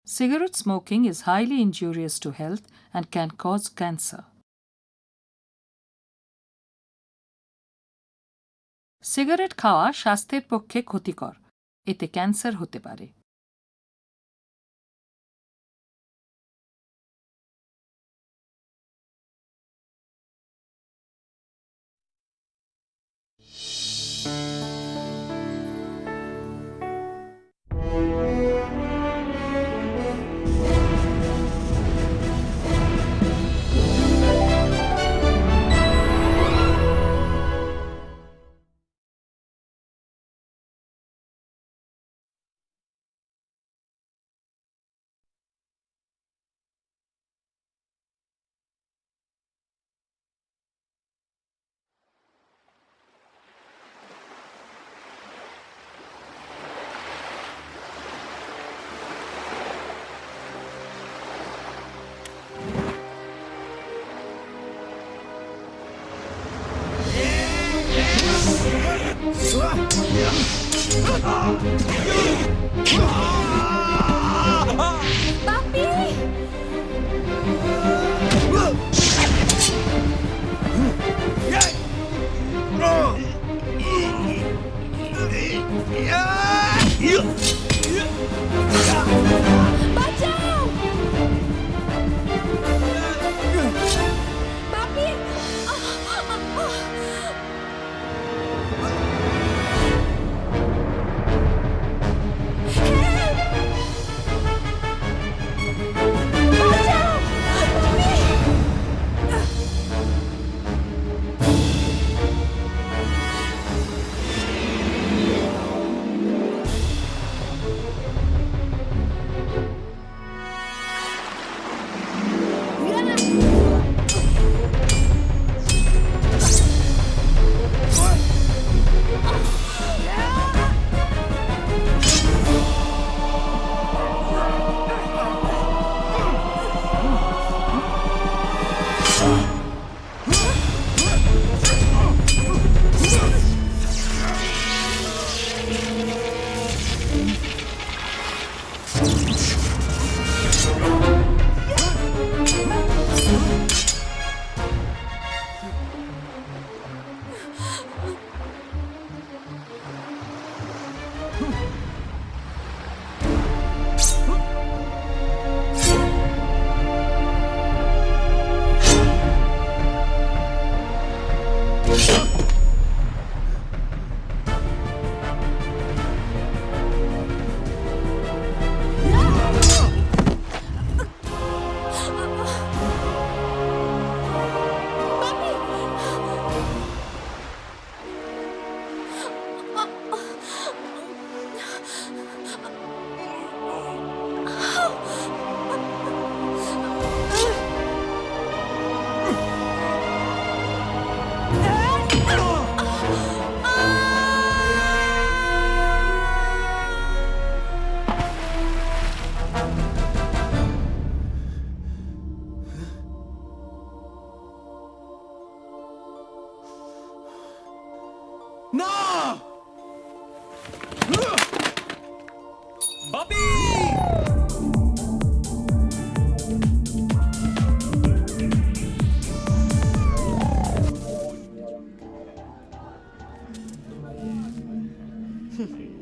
Cigarette smoking is highly injurious to health and can cause cancer. Cigarette খাওয়া স্বাস্থ্যের পক্ষে ক্ষতিকর, এতে ক্যান্সার হতে পারে।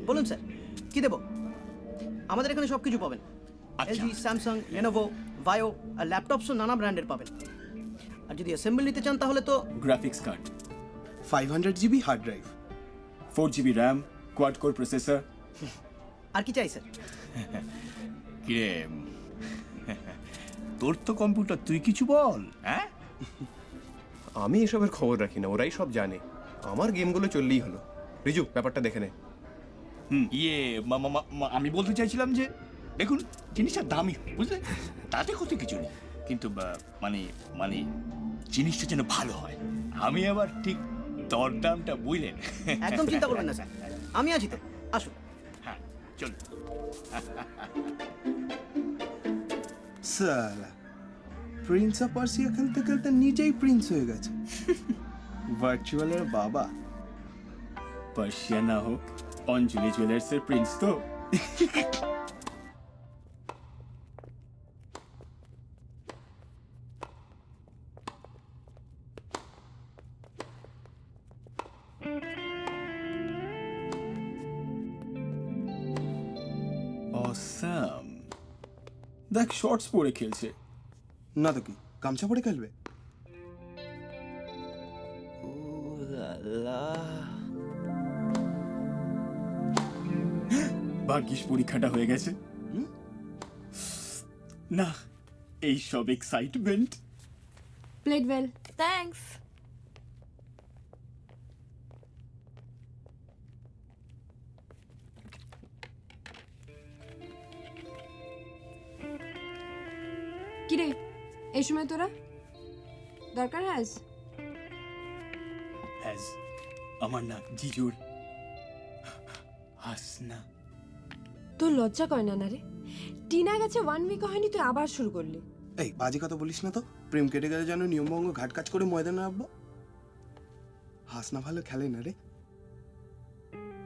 বলুন স্যার, কি দেব? আমাদের এখানে সব কিছু পাবেন। এলজি, স্যামসাং, লেনোভো, ভায়ো আর ল্যাপটপসও নানা ব্র্যান্ডের পাবেন। আর যদি অ্যাসেম্বল নিতে চান তাহলে তো graphics card, 500 GB hard drive, 4 GB RAM, quad core processor. আর কি চাই স্যার? কিরে, তোর তো কম্পিউটার, তুই কিছু বল। হ্যাঁ, আমি এসবের খবর রাখি না, ওরাই সব জানে। আমার গেমগুলো চললেই হলো। রিজু, ব্যাপারটা দেখে নে। ইয়ে আমি বলতে চাইছিলাম যে দেখুন, জিনিসটা দামি, বুঝলে, তাতে ক্ষতি কিছু নেই, কিন্তু মানে মানে জিনিসটা যেন ভালো হয়। আমি আবার ঠিক দরদামটা বুঝলেন। একদম চিন্তা করবেন না স্যার, আমি আছি তো, আসুন। হ্যাঁ, চলুন। সালা, প্রিন্স অফ পার্সিয়া খেলতে খেলতে নিজেই প্রিন্স হয়ে গেছে। ভার্চুয়ালের বাবা। পার্সিয়া না হোক, অঞ্জলি জুয়েলার্সের প্রিন্স তো। অসাম। দেখ শর্টস পরে খেলছে। না তো কি গামছা পরে খেলবে? ভাগ্যিস পরীক্ষাটা হয়ে গেছে। না, এই সব এক্সাইটমেন্ট। Played well. Thanks. কিরে এই সময় তোরা দরকার হ্যাজ হ্যাজ আমার না জিজুর হাসনা। তোর লজ্জা করে না রে? টিনা গেছে 1 উইক হয়নি তুই আবার শুরু করলি। এই বাজে কথা বলিস না তো। প্রেম কেটে গেলে যেন নিয়মভঙ্গ ঘাট কাজ করে ময়দানে নামবো। হাসনা ভালো খেলে না রে।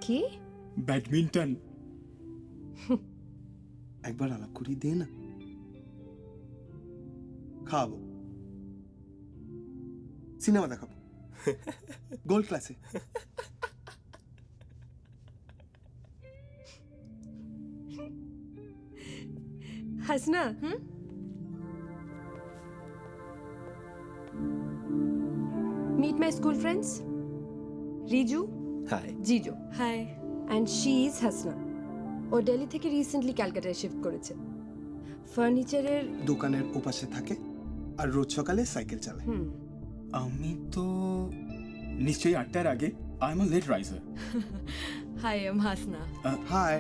কি? ব্যাডমিন্টন। একবার আলাপ করি দে না। খাওয়াবো, সিনেমা দেখাবো গোল্ড ক্লাসে। Hasna Meet my school friends. Riju. Hi. Jijo. Hi. And she is Hasna. ও দিল্লি থেকে রিসেন্টলি ক্যালকাটায় শিফট করেছে। ফার্নিচারের দোকানের ওপাশে থাকে আর রোজ সকালে সাইকেল চালায়। আমি তো নিশ্চয়ই 8টার আগে। I am a late riser. Hi, I'm Hasna. Hi.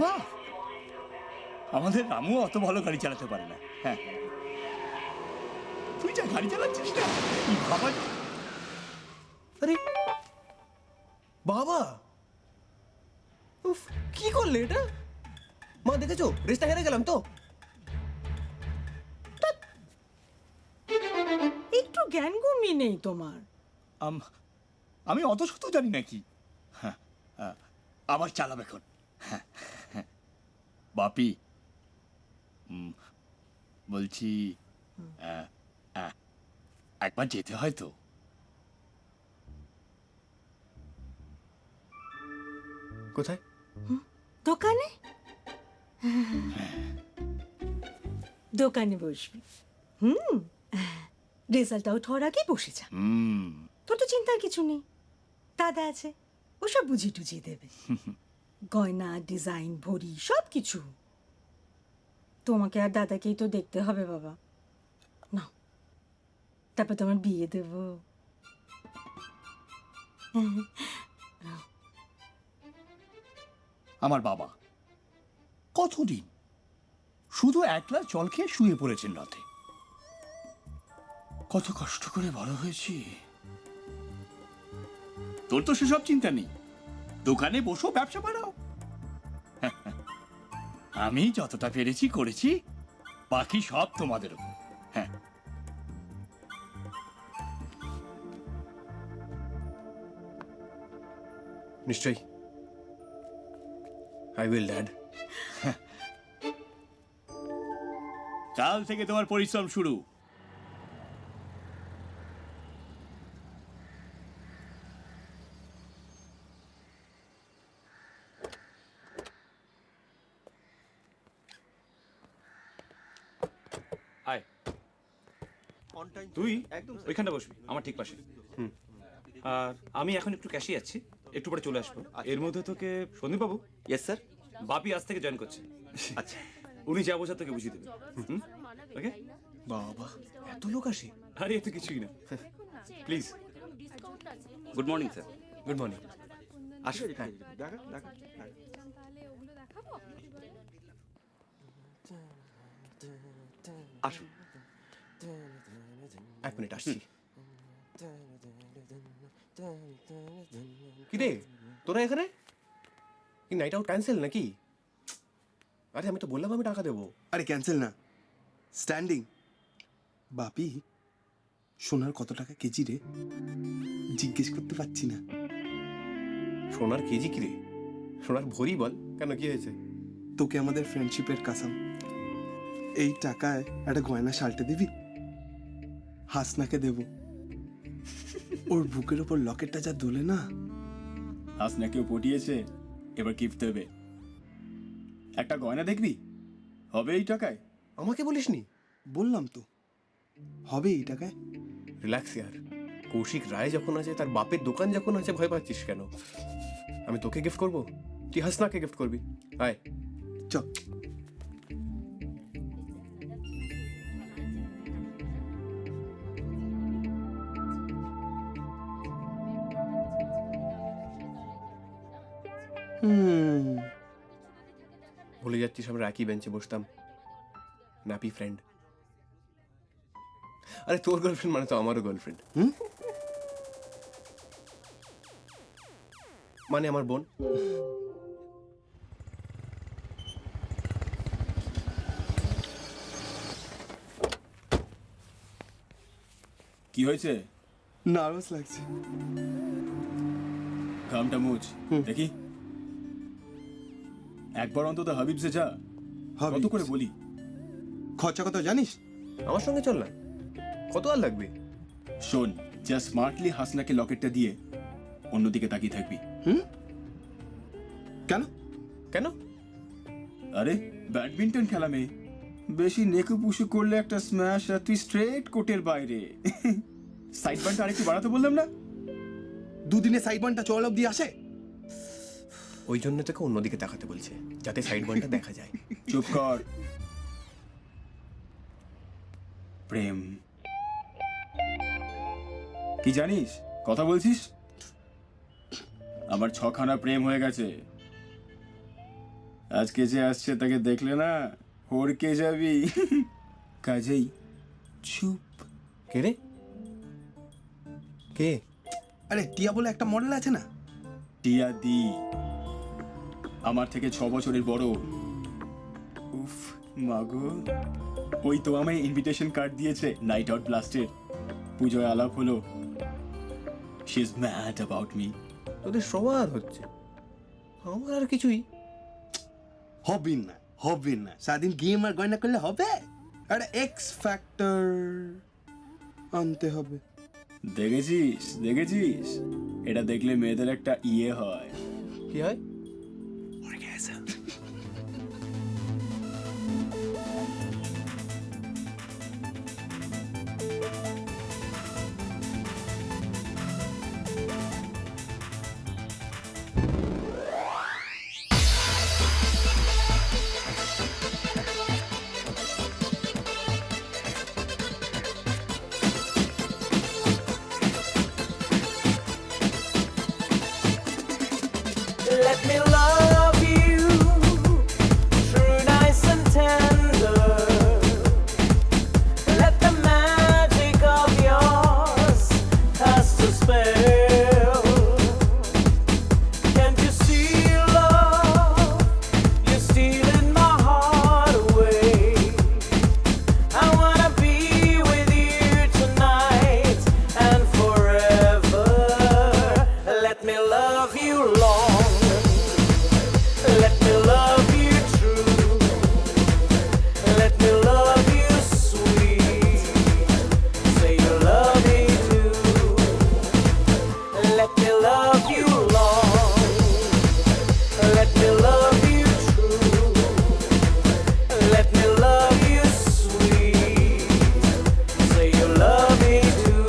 বাহ, আমাদের রামু অত ভালো গাড়ি চালাতে পারে না। হ্যাঁ, তুই যা গাড়ি চালাচ্ছিস না, বাবা। আরে বাবা, উফ, কি করলে এটা? মা দেখেছো রেসটা হেরে গেলাম তো। একটু জ্ঞান গম্যি নেই তোমার। আমি অত শত জানি নাকি। হ্যাঁ, আবার চালাবে এখন। হ্যাঁ, বাপি, বলছি একবার যেতে হয় তো। কোথায়? দোকানে দোকানে বসবি। রেজাল্ট আউট হওয়ার আগে বসে যা। তোর তো চিন্তার কিছু নেই, দাদা আছে, ওসব বুঝিয়ে টুঝিয়ে দেবে। গয়না, ডিজাইন, ভরি সব কিছু। তোমাকে আর দাদাকেই তো দেখতে হবে বাবা। না, তারপর তোমার বিয়ে দেব। আমার বাবা কতদিন শুধু একলা জল খেয়ে শুয়ে পড়েছেন রাতে। কত কষ্ট করে বড় হয়েছি। তোর তো সেসব চিন্তা নেই, দোকানে বসো, ব্যবসা বাড়াও। আমি যতটা পেরেছি করেছি, বাকি সব তোমাদের উপর। হ্যাঁ, নিশ্চয়ই। I will dad. কাল থেকে তোমার পরিশ্রম শুরু। আয়, তুই ওইখানটা বসবি আমার ঠিক পাশে। আর আমি এখন একটু ক্যাশে যাচ্ছি, একটু পরে চলে আসবো। এর মধ্যে তোকে সন্দীপবাবু, ইয়েস স্যার। বাপি আজ থেকে জয়েন করছে। আচ্ছা, উনি যা বোঝা তোকে বুঝিয়ে দেবে। ওকে? বাবা এত লোক আসে। আরে এত কিছুই না, please. Good morning sir. Good morning. আসুন। হ্যাঁ, আসুন। 1 মিনিট আসছি। কি রে তোরা এখানে? কি নাইট আউট ক্যান্সেল নাকি? আরে আমি তো বললাম আমি টাকা দেবো। আরে ক্যান্সেল না, স্ট্যান্ডিং। বাপি, সোনার কত টাকা কেজি রে? জিজ্ঞেস করতে পারছি না। সোনার কেজি কি রে? সোনার ভরি বল, কেন কি হয়েছে? তোকে আমাদের ফ্রেন্ডশিপের কাসাম, এই টাকায় একটা গয়না শালটে দিবি? হাসনাকে দেব, ওর বুকের ওপর লকেটটা যা দোলে না। হাসনাকেও পটিয়েছে, এবার গিফট দেবে। একটা গয়না দেখবি, হবে এই টাকায়? আমাকে বলিসনি? বললাম তো, হবে এই টাকায়। রিল্যাক্স ইয়ার, কৌশিক রায় যখন আছে, তার বাপের দোকান যখন আছে, ভয় পাচ্ছিস কেন? আমি তোকে গিফট করবো, তুই হাসনাকে গিফট করবি। আয়। চ। ভুলে যাচ্ছিস আমরা একই বেঞ্চে বসতাম, ন্যাপি ফ্রেন্ড। আরে তোর গার্লফ্রেন্ড মানে তো আমারও গার্লফ্রেন্ড। মানে আমার বোন। কি হয়েছে? নার্ভাস লাগছে। ঘামটা মুছ দেখি। একবার অন্তত হাবিবসে যা। কত করে বলি? খরচা কত জানিস? আমার সঙ্গে চল না, কত আর লাগবে? শোন, যা স্মার্টলি হাসনাকে লকেটটা দিয়ে অন্যদিকে তাকিয়ে থাকবি। কেন? কেন? আরে ব্যাডমিন্টন খেলা মেয়ে, বেশি নেকু পুশু করলে একটা স্ম্যাশ আর তুই স্ট্রেট কোর্টের বাইরে। সাইড বানটা আরেকটু বাড়াতে বললাম না? দুদিনে সাইড বানটা চল অব্দি আসে। ওই জন্য তোকে অন্যদিকে তাকাতে বলছে, যাতে সাইড বানটা দেখা যায়। চুপ কর। প্রেম কি জানিস? কথা বলছিস? আমার 6খানা প্রেম হয়ে গেছে। আজকে যে আসছে তাকে দেখলে না হড়কে যাবি। কাজেই চুপ। কে রে? কে? আরে টিয়া বলে একটা মডেল আছে না? টিয়া দি, আমার থেকে 6 বছরের বড়। উফ মাগো, ওই তো আমায় ইনভিটেশন কার্ড দিয়েছে নাইট আউট ব্লাস্টের। পুজোয় আলাপ হলো। She is mad about me. তোদের সবার হচ্ছে, আমার আর কিছুই হবে না, হবে না। সারাদিন গেম আর গয়না করলে হবে? একটা এক্স ফ্যাক্টর আনতে হবে। দেখেছিস দেখেছিস, এটা দেখলে মেয়েদের একটা ইয়ে হয়। কি হয়? Let me love you, true, nice and tender. Let the magic of yours cast a spell. Can't you see, love? You're stealing my heart away. I wanna be with you tonight and forever. Let me love you long. Let me love you true. Let me love you sweet. Say you love me too. Let me love you long. Let me love you true. Let me love you sweet. Say you love me too.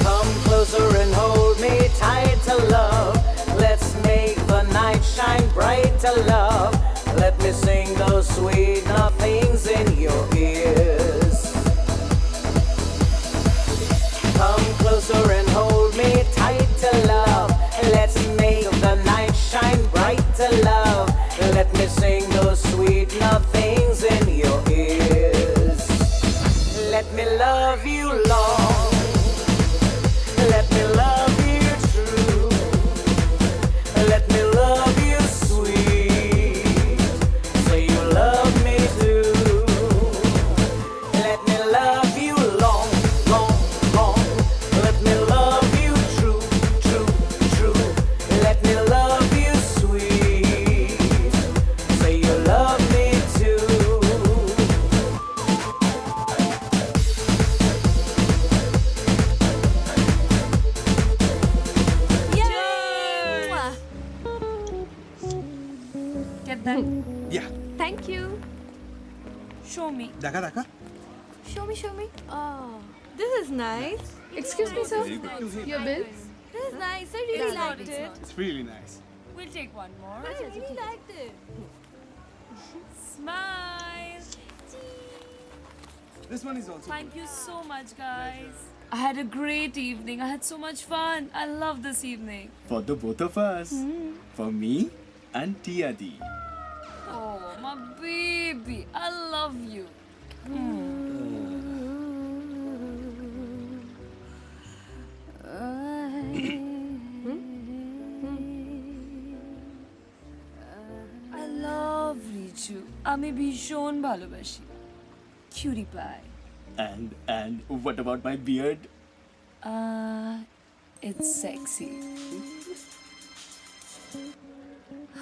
Come closer and hold me tight to love. Let's make the night shine bright to love. Let me sing those sweet nothings in your ears. Come closer and hold me tight to love. Let's make the night shine bright to love. Let me sing those sweet nothings in your ears. দেখা দেখা Show me, show me. Oh, this is nice. Excuse me, sir. Your bill? This is nice. I really liked it. It's really nice We'll take one more. I really liked it. Smile. This one is also Thank you so much, guys. I had a great evening. I had so much fun. I love this evening. For the both of us. For me and Tia Di. Oh, my baby. I love you. I love Richu. আমি ভীষণ ভালোবাসি। Cutie pie. And what about my beard? It's sexy.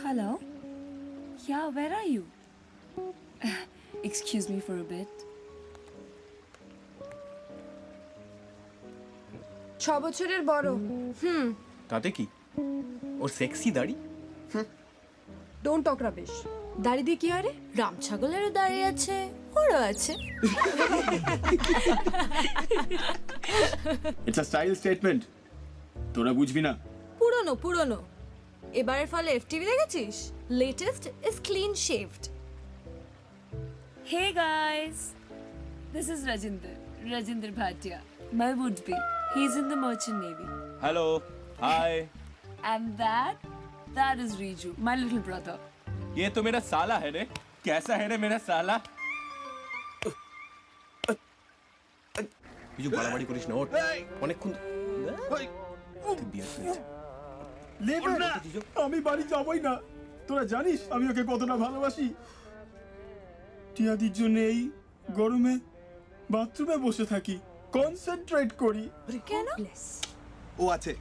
Hello? Yeah, where are you? Excuse me for a bit. 6 বছরের বড়। তাতে কি ওর sexy দাড়ি don't talk rubbish. দাড়ি দিয়ে কি হয় রে? রাম ছাগলেরও দাড়ি আছে, ওরও আছে। It's a style statement. তোরা বুঝবি না। পুরনো পুরনো। এবারের ফলে এফটিভি দেখেছিস? Latest is clean shaved. Hey guys, this is Rajinder Bhatia, my would-be. He's in the Merchant Navy. Hello, hi. And that is Riju, my little brother. ये तो मेरा साला है रे। कैसा है रे मेरा साला? কিছু বাড়াবাড়ি করিস না ওঠ অনেকক্ষণ তুই বিয়ার খেয়েছিস। আমি বাড়ি যাবই না। তোরা জানিস আমি ওকে কতটা ভালোবাসি। টিয়াদির জন্য এই গরমে বাথরুমে বসে থাকি, কনসেন্ট্রেট করি। কেন? ও আছে,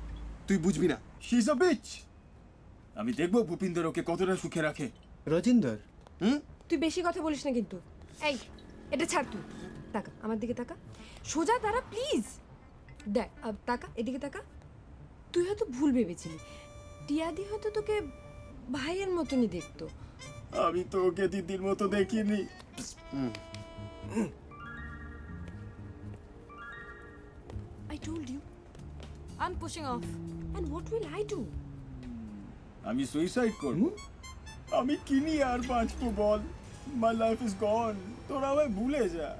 তুই বুঝবি না। She is a beach. আমি দেখবো ভূপিন্দর ওকে কতটা সুখে রাখে। রজিন্দর তুই বেশি কথা বলিস না কিন্তু। এই, এটা ছাড় তুই। তাকা, আমার দিকে তাকা। সোজা দাঁড়া প্লিজ। দেখ, তাকা, এদিকে তাকা। তুই হয়তো ভুল ভেবেছিলি। টিয়াদি হয়তো তোকে ভাইয়ের মতনই দেখতো। আমি তো ওকে দিদির মতো দেখিনি। I told you. I'm pushing off. And what will I do? আমি সুইসাইড করব। আমি কিনি আর বাঁচবো বল। মাই লাইফ ইজ গন। তোরা আমায় ভুলে যা।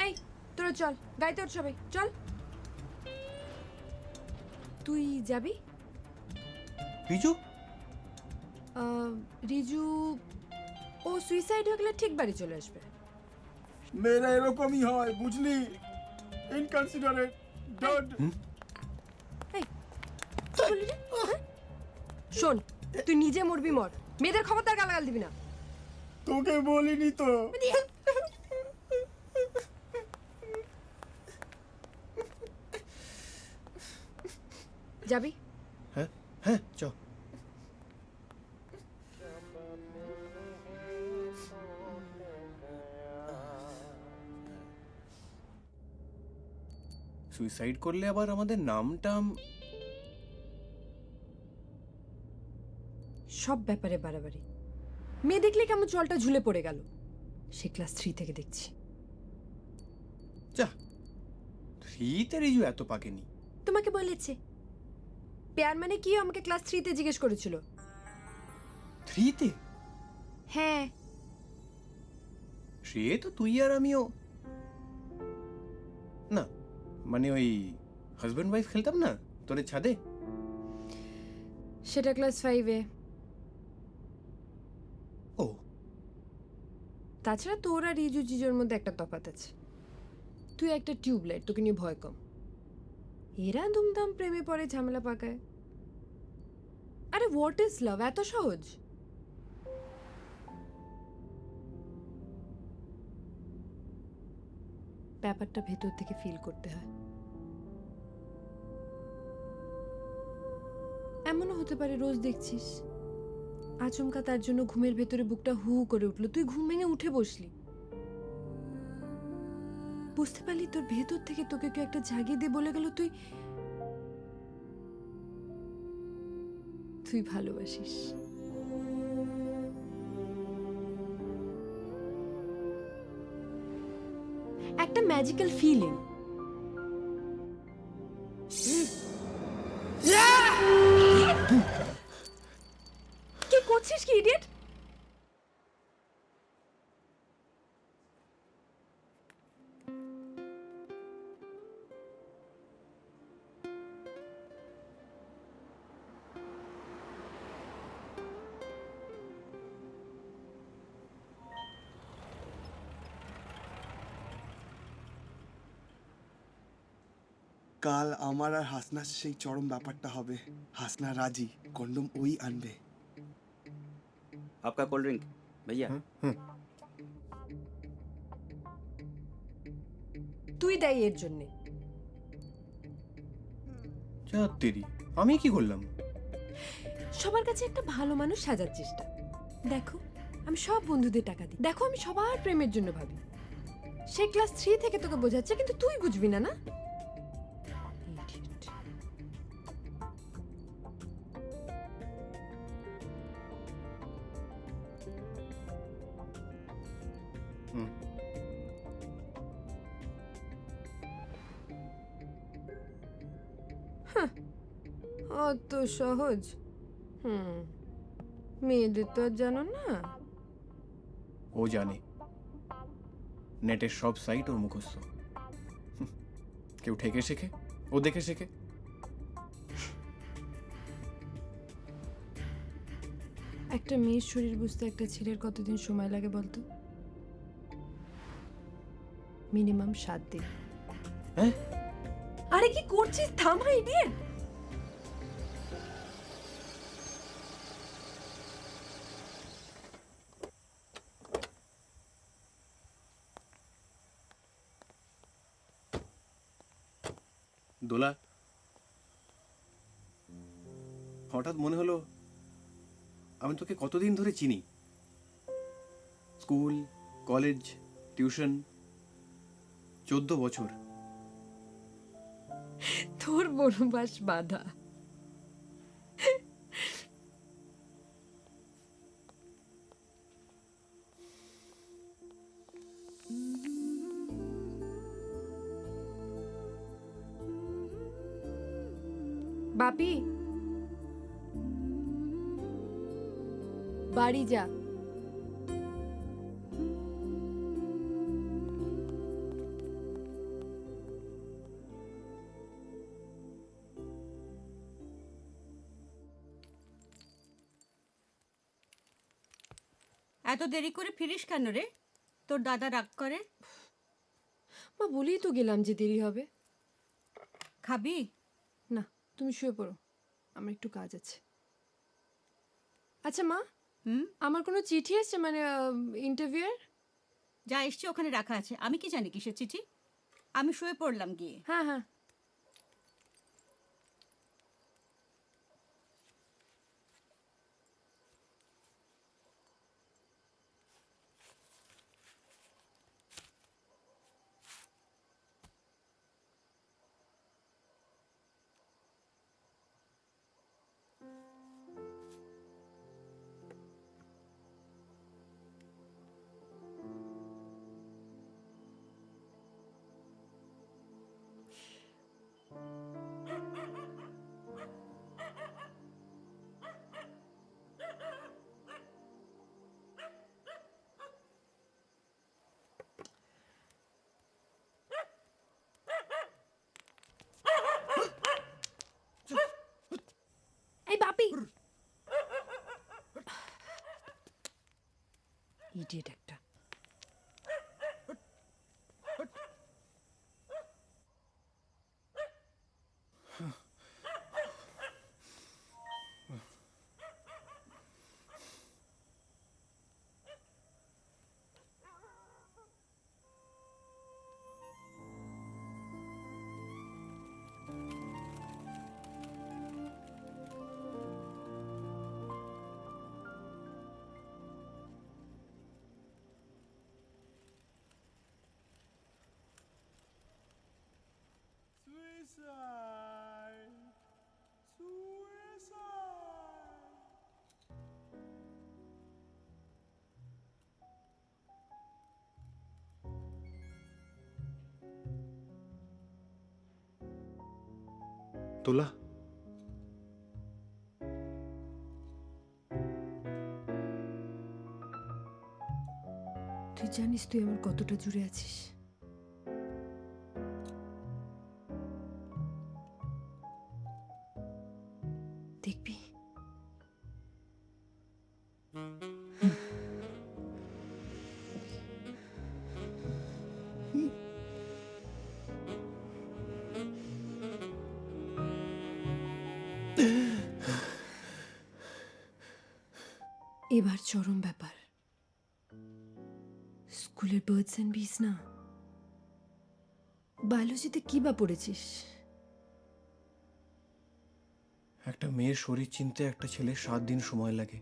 এই, তোরা চল, গাড়িতে ওঠ সবাই, চল। তুই যাবি? রিজু রিজু ও সুইসাইড হয়ে গেলে ঠিক বাড়ি চলে আসবে। মেয়েরা এরকমই হয় বুঝলি, ইনকনসিডারেট ডড। এই, কি বললি রে? হ্যাঁ? শোন, তুই নিজে মরবি মর, মেয়েদের খবরদার গালাগাল দিবি না। তোকে বলিনি তো। যাবি? হ্যাঁ হ্যাঁ চ সুইসাইড করলে আবার আমাদের নামটাম সব ব্যাপারে বাড়াবাড়ি। মেয়ে দেখলে কেমন চলটা ঝুলে পড়ে গেল। সে ক্লাস 3 থেকে দেখছি। যা 3-তে রিজু এত পাকেনি। তোমাকে বলেছে প্যার মানে কি আমাকে ক্লাস 3-তে জিজ্ঞেস করেছিল। 3-তে? হ্যাঁ। সে তো তুই আর আমিও না, মানে ওই হাজব্যান্ড ওয়াইফ খেলতাম না তোদের ছাদে। সেটা ক্লাস 5-এ। ও তাছাড়া তোর আর রিজু জিজোর মধ্যে একটা তফাৎ আছে। তুই একটা টিউবলাইট, তোকে নিয়ে ভয় কম। এরা দুমদাম প্রেমে পড়ে, ঝামেলা পাকায়। আরে হোয়াট ইজ লাভ? এত সহজ? ব্যাপারটা ভেতর থেকে ফিল করতে হয়। এমনও হতে পারে রোজ দেখছিস আচমকা তার জন্য ঘুমের ভেতরে বুকটা হু হু করে উঠলো, তুই ঘুম ভেঙে উঠে বসলি, বুঝতে পারলি তোর ভেতর থেকে তোকে কেউ একটা জাগিয়ে দিয়ে বলে গেল তুই তুই ভালোবাসিস। একটা ম্যাজিক্যাল ফিলিং। কি করছিস কি ইডিয়েট? কাল আমার আর হাসনার সেই চরম ব্যাপারটা হবে। হাসনা রাজি, কন্ডম ওই আনবে। आपका कोल्ड ड्रिंक भैया। তুই দায়ী এর জন্যে। যা তেরি, আমি কি করলাম? সবার কাছে একটা ভালো মানুষ সাজার চেষ্টা। দেখো আমি সব বন্ধুদের টাকা দিই, দেখো আমি সবার প্রেমের জন্য ভাবি। সে ক্লাস 3 থেকে তোকে বোঝাচ্ছে, কিন্তু তুই বুঝবি না। না Idiot. হাহ, অত সহজ? মেয়েদের তো আর জানো না। ও জানে, নেটের সব সাইট ওর মুখস্থ। কেউ ঠেকে শেখে, ও দেখে শেখে। একটা মেয়ের শরীর বুঝতে একটা ছেলের কতদিন সময় লাগে বলতো? মিনিমাম 7 দিন। হ্যাঁ? আরে কি করছিস? থামা ইডিয়েট। দোলা, হঠাৎ মনে হলো আমি তোকে কতদিন ধরে চিনি। স্কুল, কলেজ, টিউশন, 14 বছর। তোর বনবাস বাধা। বাপি, বাড়ি যা। এত দেরি করে ফিরিস কেন রে? তোর দাদা রাগ করে? মা, বলেই তো গেলাম যে দেরি হবে। খাবি? না, তুমি শুয়ে পড়ো, আমার একটু কাজ আছে। আচ্ছা মা, আমার কোনো চিঠি এসছে, মানে ইন্টারভিউয়ের? যা এসছে ওখানে রাখা আছে, আমি কি জানি কিসের চিঠি? আমি শুয়ে পড়লাম গিয়ে। হ্যাঁ হ্যাঁ। এই বাপি, ইডিয়েট একটা। দোলা, তুই জানিস তুই আমার কতটা জুড়ে আছিস। দেখবি এবার চরম ব্যাপার, স্কুলের বার্ডস অ্যান্ড বিস না, বায়োলজিতে কি বা পড়েছিস? একটা মেয়ের শরীর চিনতে একটা ছেলের 7 দিন সময় লাগে,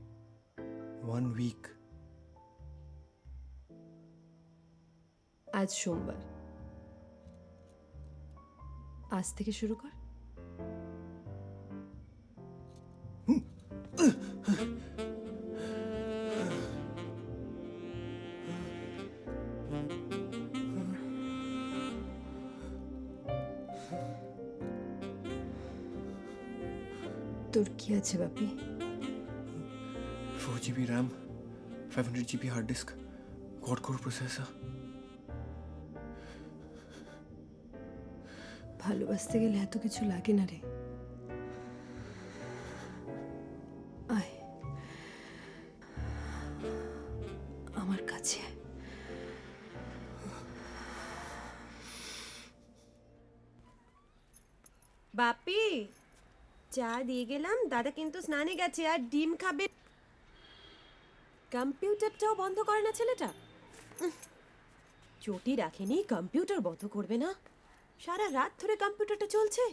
1 উইক। আজ সোমবার, আজ থেকে শুরু কর। তোর কি আছে Bapi? 4 GB RAM, 500 GB hard disk, quad core processor. ভালোবাসতে গেলে এত কিছু লাগে না রে। আয় আমার কাছে আয়। বাপি, চা দিয়ে গেলাম, দাদা কিন্তু স্নানে গেছে আর ডিম খাবে। কম্পিউটারটাও বন্ধ করে না ছেলেটা। চটি রাখেনি, কম্পিউটার বন্ধ করবে না? সারা রাত ধরে কম্পিউটারটা চলছে,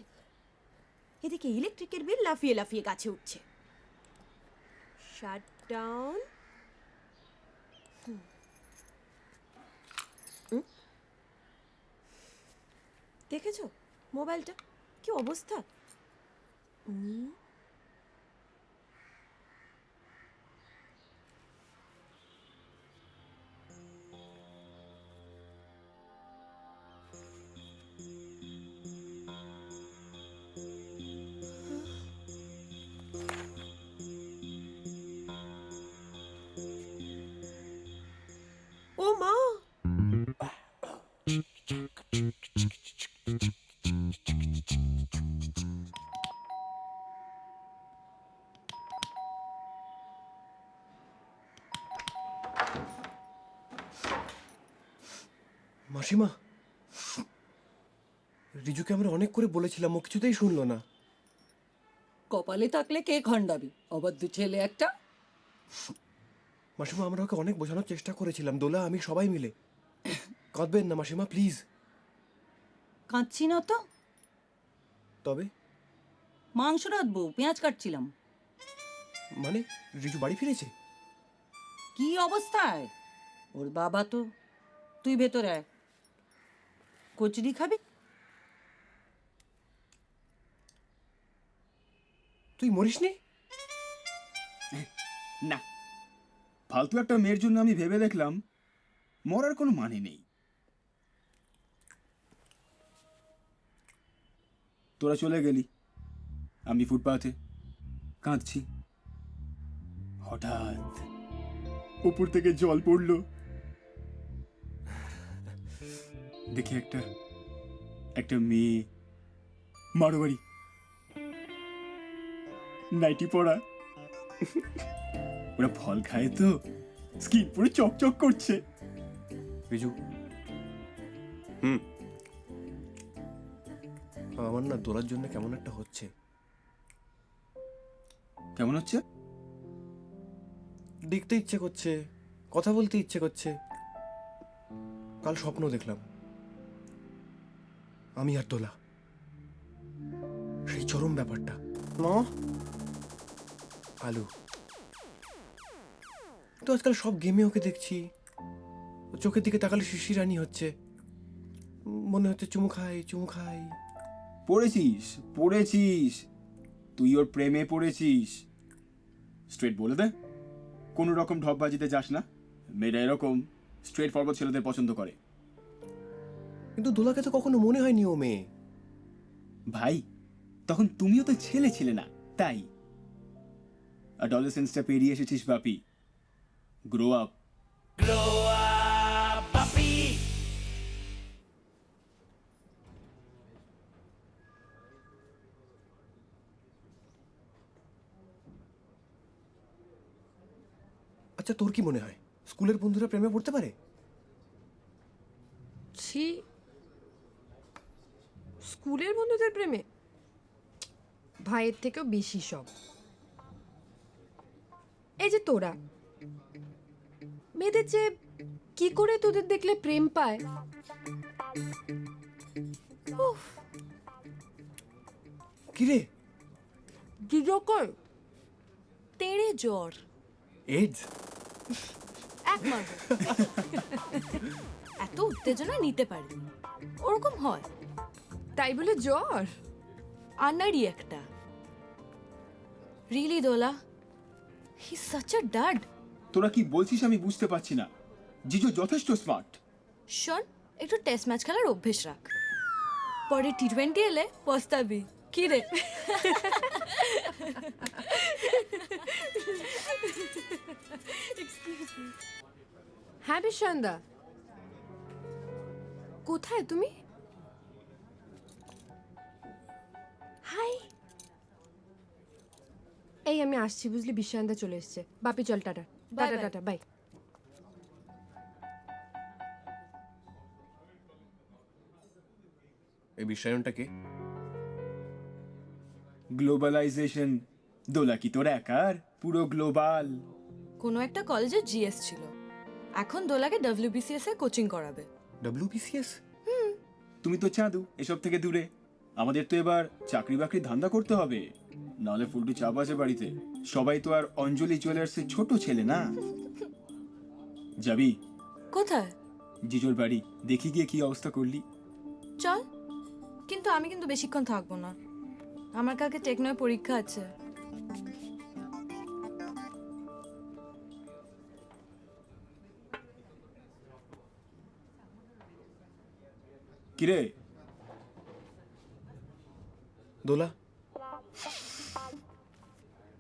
এদিকে ইলেকট্রিকের বিল লাফিয়ে লাফিয়ে কাছে উঠছে। Shut down. দেখেছো মোবাইলটা কি অবস্থা? ও মা, মাসিমা, রিজুকে আমরা অনেক করে বলেছিলাম, ও কিছুতেই শুনলো না। কপালে থাকলে কে খণ্ডাবি, অবাধ্য ছেলে একটা। মাসিমা, আমরা ওকে অনেক বোঝানোর চেষ্টা করেছিলাম, দোলা আমি সবাই মিলে। কাঁদবেন না মাসিমা, প্লিজ। কাঁদছি না তো, তবে মাংস রাঁধবো, পেঁয়াজ কাটছিলাম। মানে রিজু বাড়ি ফিরেছে? কি অবস্থায় ওর বাবা তো। তুই ভেতরে আয়, কচুরি খাবি? তুই মরিসনি? না, ফালতু একটা মেয়ের জন্য আমি ভেবে দেখলাম মরার কোনো মানে নেই। তোরা চলে গেলি, আমি ফুটপাথে কাঁদছি। হঠাৎ উপর থেকে জল পড়লো, দেখি একটা মেয়ে, মারোয়ারি, নাইটি পরা। ওরা ফল খায় তো, স্কিন পুরো চকচক করছে। রিজু, আমার না দোলার জন্য কেমন একটা হচ্ছে। কেমন হচ্ছে? দেখতে ইচ্ছে করছে, কথা বলতে ইচ্ছে করছে। কাল স্বপ্ন দেখলাম আমি আর দোলা, সেই চরম ব্যাপারটা। মা, আলু তো আজকাল সব গেমে ওকে দেখছি, ও চোখের দিকে তাকালে শিশিরানি হচ্ছে, মনে হচ্ছে চুমু খাই। পড়েছিস তুই ওর প্রেমে পড়েছিস। স্ট্রেট বলে দে, কোনো রকম ঢপবাজিতে যাস না। মেয়েরা এরকম স্ট্রেট ফরওয়ার্ড ছেলেদের পছন্দ করে। কিন্তু দোলাকে তো কখনো মনে হয়নি ও মেয়ে। ভাই, তখন তুমিও তো ছেলে ছিলে না, তাই অ্যাডোলেসেন্সটা পেরিয়ে এসেছিস বাপি। Grow up. আচ্ছা তোর কি মনে হয় স্কুলের বন্ধুরা প্রেমে পড়তে পারে? ছি, স্কুলের বন্ধুদের প্রেমে ভাইয়ের থেকেও বেশি সব। এই যে তোরা মেয়েদের যে কি করে তোদের দেখলে প্রেম পায়, উফ, কিরে কিরকম তেড়ে জ্বর, এইডস? এক মাস এত উত্তেজনা নিতে পারি, ওরকম হয়। তাই বলে জ্বর? আনাড়ি একটা। Really Dola, he such a dud. তোরা কি বলছিস আমি বুঝতে পারছি না। জিজু যথেষ্ট স্মার্ট। শোন, একটু টেস্ট ম্যাচ খেলার অভ্যেস রাখ, পরে T20 এলে পস্তাবি। কি রে? হ্যাঁ বিশান্দা, কোথায় তুমি? হাই, এই আমি আসছি বুঝলি, বিশান্দা চলে এসছে। বাপি চল, tata tata bye. Tata, bye. এই বিশ্বায়নটা কে? গ্লোবালাইজেশন। দোলা কি তোর একার? পুরো গ্লোবাল। কোনো একটা কলেজে জিএস ছিল, এখন দোলাকে WBCS এ কোচিং করাবে। WBCS? তুমি তো চাঁদু এসব থেকে দূরে। আমাদের তো এবার চাকরি বাকরি ধান্দা করতে হবে, নাহলে ফুলটু চাপ আছে বাড়িতে। সবাই তো আর অঞ্জলি জুয়েলার্সের ছোট ছেলে না। যাবি? কোথায়? জিজোর বাড়ি। দেখি গিয়ে কি অবস্থা করলি। চল, কিন্তু আমি কিন্তু বেশিক্ষণ থাকবো না, আমার কালকে টেকনোয় পরীক্ষা আছে। কিরে দোলা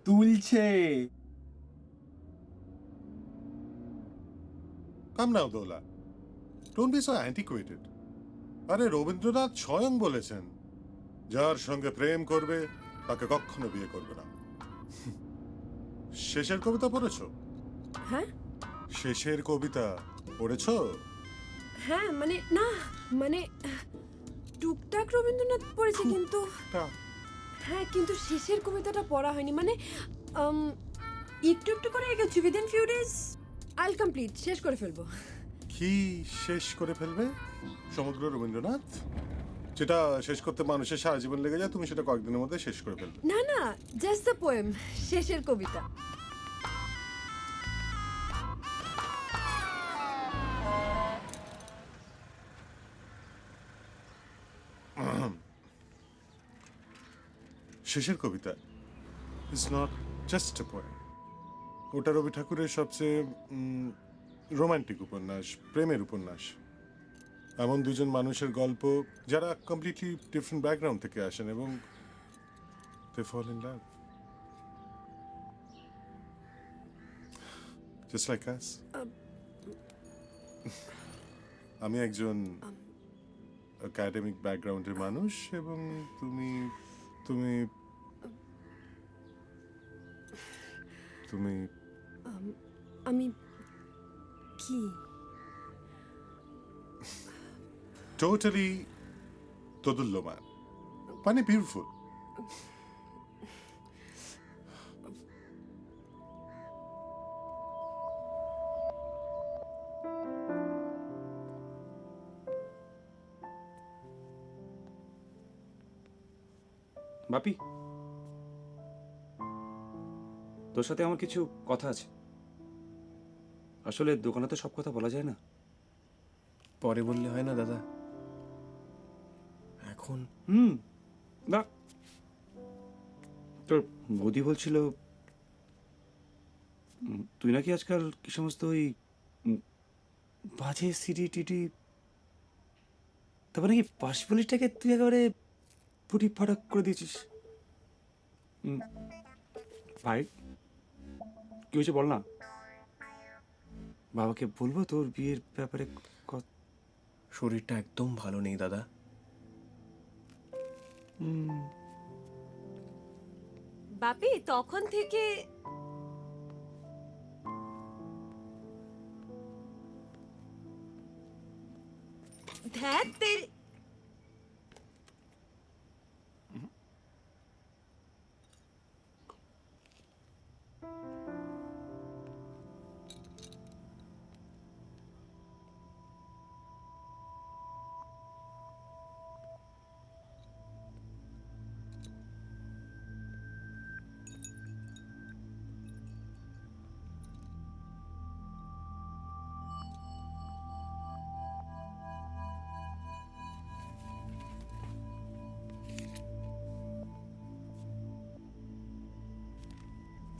তুলছে? Come now, Dola. Don't be so antiquated. আরে রবীন্দ্রনাথ স্বয়ং বলেছেন, যার সঙ্গে প্রেম করবে তাকে কখনো বিয়ে করবে না। শেষের কবিতা পড়েছো? হ্যাঁ শেষের কবিতা পড়েছো? হ্যাঁ, মানে না, মানে টুকটাক রবীন্দ্রনাথ পড়েছি, কিন্তু হ্যাঁ, কিন্তু শেষের কবিতাটা পড়া হয়নি। মানে একটু একটু করে এগোচ্ছি। উইদিন ফিউ ডেজ আইল কমপ্লিট, শেষ করে ফেলবো। কি শেষ করে ফেলবে? সমগ্র রবীন্দ্রনাথ? যেটা শেষ করতে মানুষের সারা জীবন লেগে যায়, তুমি সেটা কয়েকদিনের মধ্যে শেষ করে ফেলবে। না না, just the poem, Shesher Kobita. Shesher Kobita is not just a poem. ওটা রবি ঠাকুরের সবচেয়ে রোমান্টিক উপন্যাস, প্রেমের উপন্যাস। এমন দুজন মানুষের গল্প যারা কমপ্লিটলি ডিফারেন্ট ব্যাকগ্রাউন্ড থেকে আসেন এবং they fall in love just like us. আমি একজন একাডেমিক ব্যাকগ্রাউন্ডের মানুষ এবং তুমি তুমি তুমি আমি কি টোটালি তদুল্যমান, মানে বিউটিফুল। বাপি, তোর সাথে আমার কিছু কথা আছে। আসলে দোকানে তো সব কথা বলা যায় না। পরে বললে হয় না দাদা? এখন না, তোর বৌদি বলছিল তুই নাকি আজকাল কি সমস্ত ওই বাজে সিডি টিডি, তারপর নাকি পাশবলিটাকে তুই একেবারে ফুটি ফাটাক করে দিয়েছিস। ভাই কি হয়েছে বল না। বাবাকে বলবো তোর বিয়ের ব্যাপারে শরীরটা একদম ভালো নেই দাদা। বাপি তখন থেকে ধ্যাত তেরি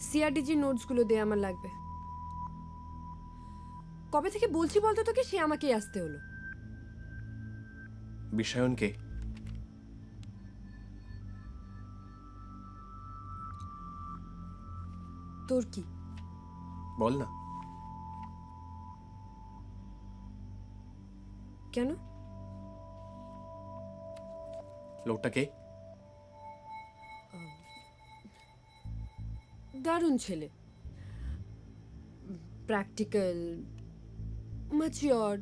সিআরডিজি নোটসগুলো দে, আমার লাগবে। কবে থেকে বলছি বলতো তোকে, সে আমাকেই আসতে হলো। বিশ্বায়নকে তোর কি? বল না। কেন? লোকটা কে? দারুণ ছেলে, প্র্যাকটিক্যাল, ম্যাচিওরড।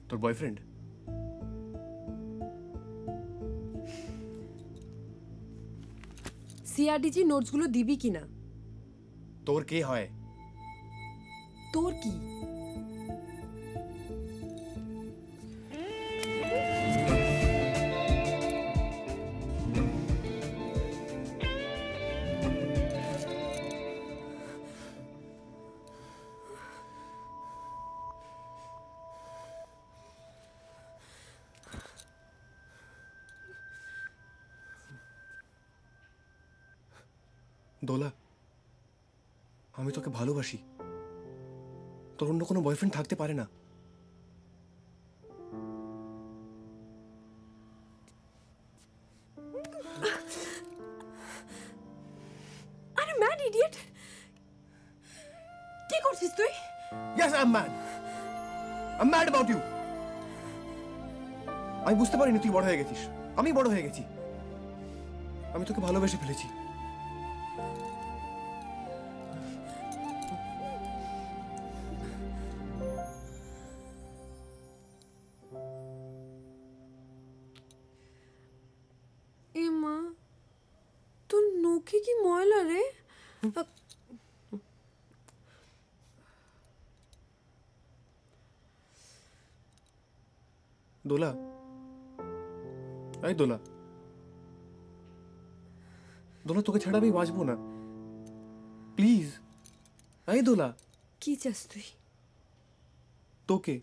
তোর বয়ফ্রেন্ড? সিআরডিজি নোটসগুলো দিবি কিনা? তোর কে হয়? তোর কি? দোলা, আমি তোকে ভালোবাসি। তোর অন্য কোনো বয়ফ্রেন্ড থাকতে পারে না। আরে ম্যাড ইডিয়েট, কি করছিস তুই? Yes, I'm mad. I'm mad about you. আমি বুঝতে পারিনি তুই বড় হয়ে গেছিস। আমি বড় হয়ে গেছি। আমি তোকে ভালোবেসে ফেলেছি। এ মা, তোর নখে কি ময়লা রে? দোলা, এই দোলা, দোলা তোকে ছাড়া আমি বাঁচবো না। প্লিজ, এই দোলা। কি চাস তুই? তোকে।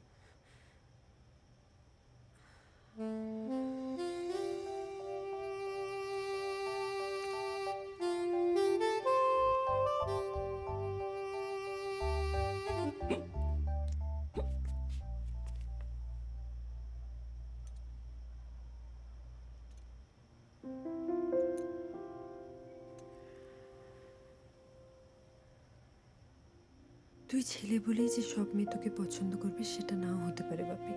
তুই ছেলে বলেই যে সব মেয়ে তোকে পছন্দ করবে সেটা নাও হতে পারে বাপি।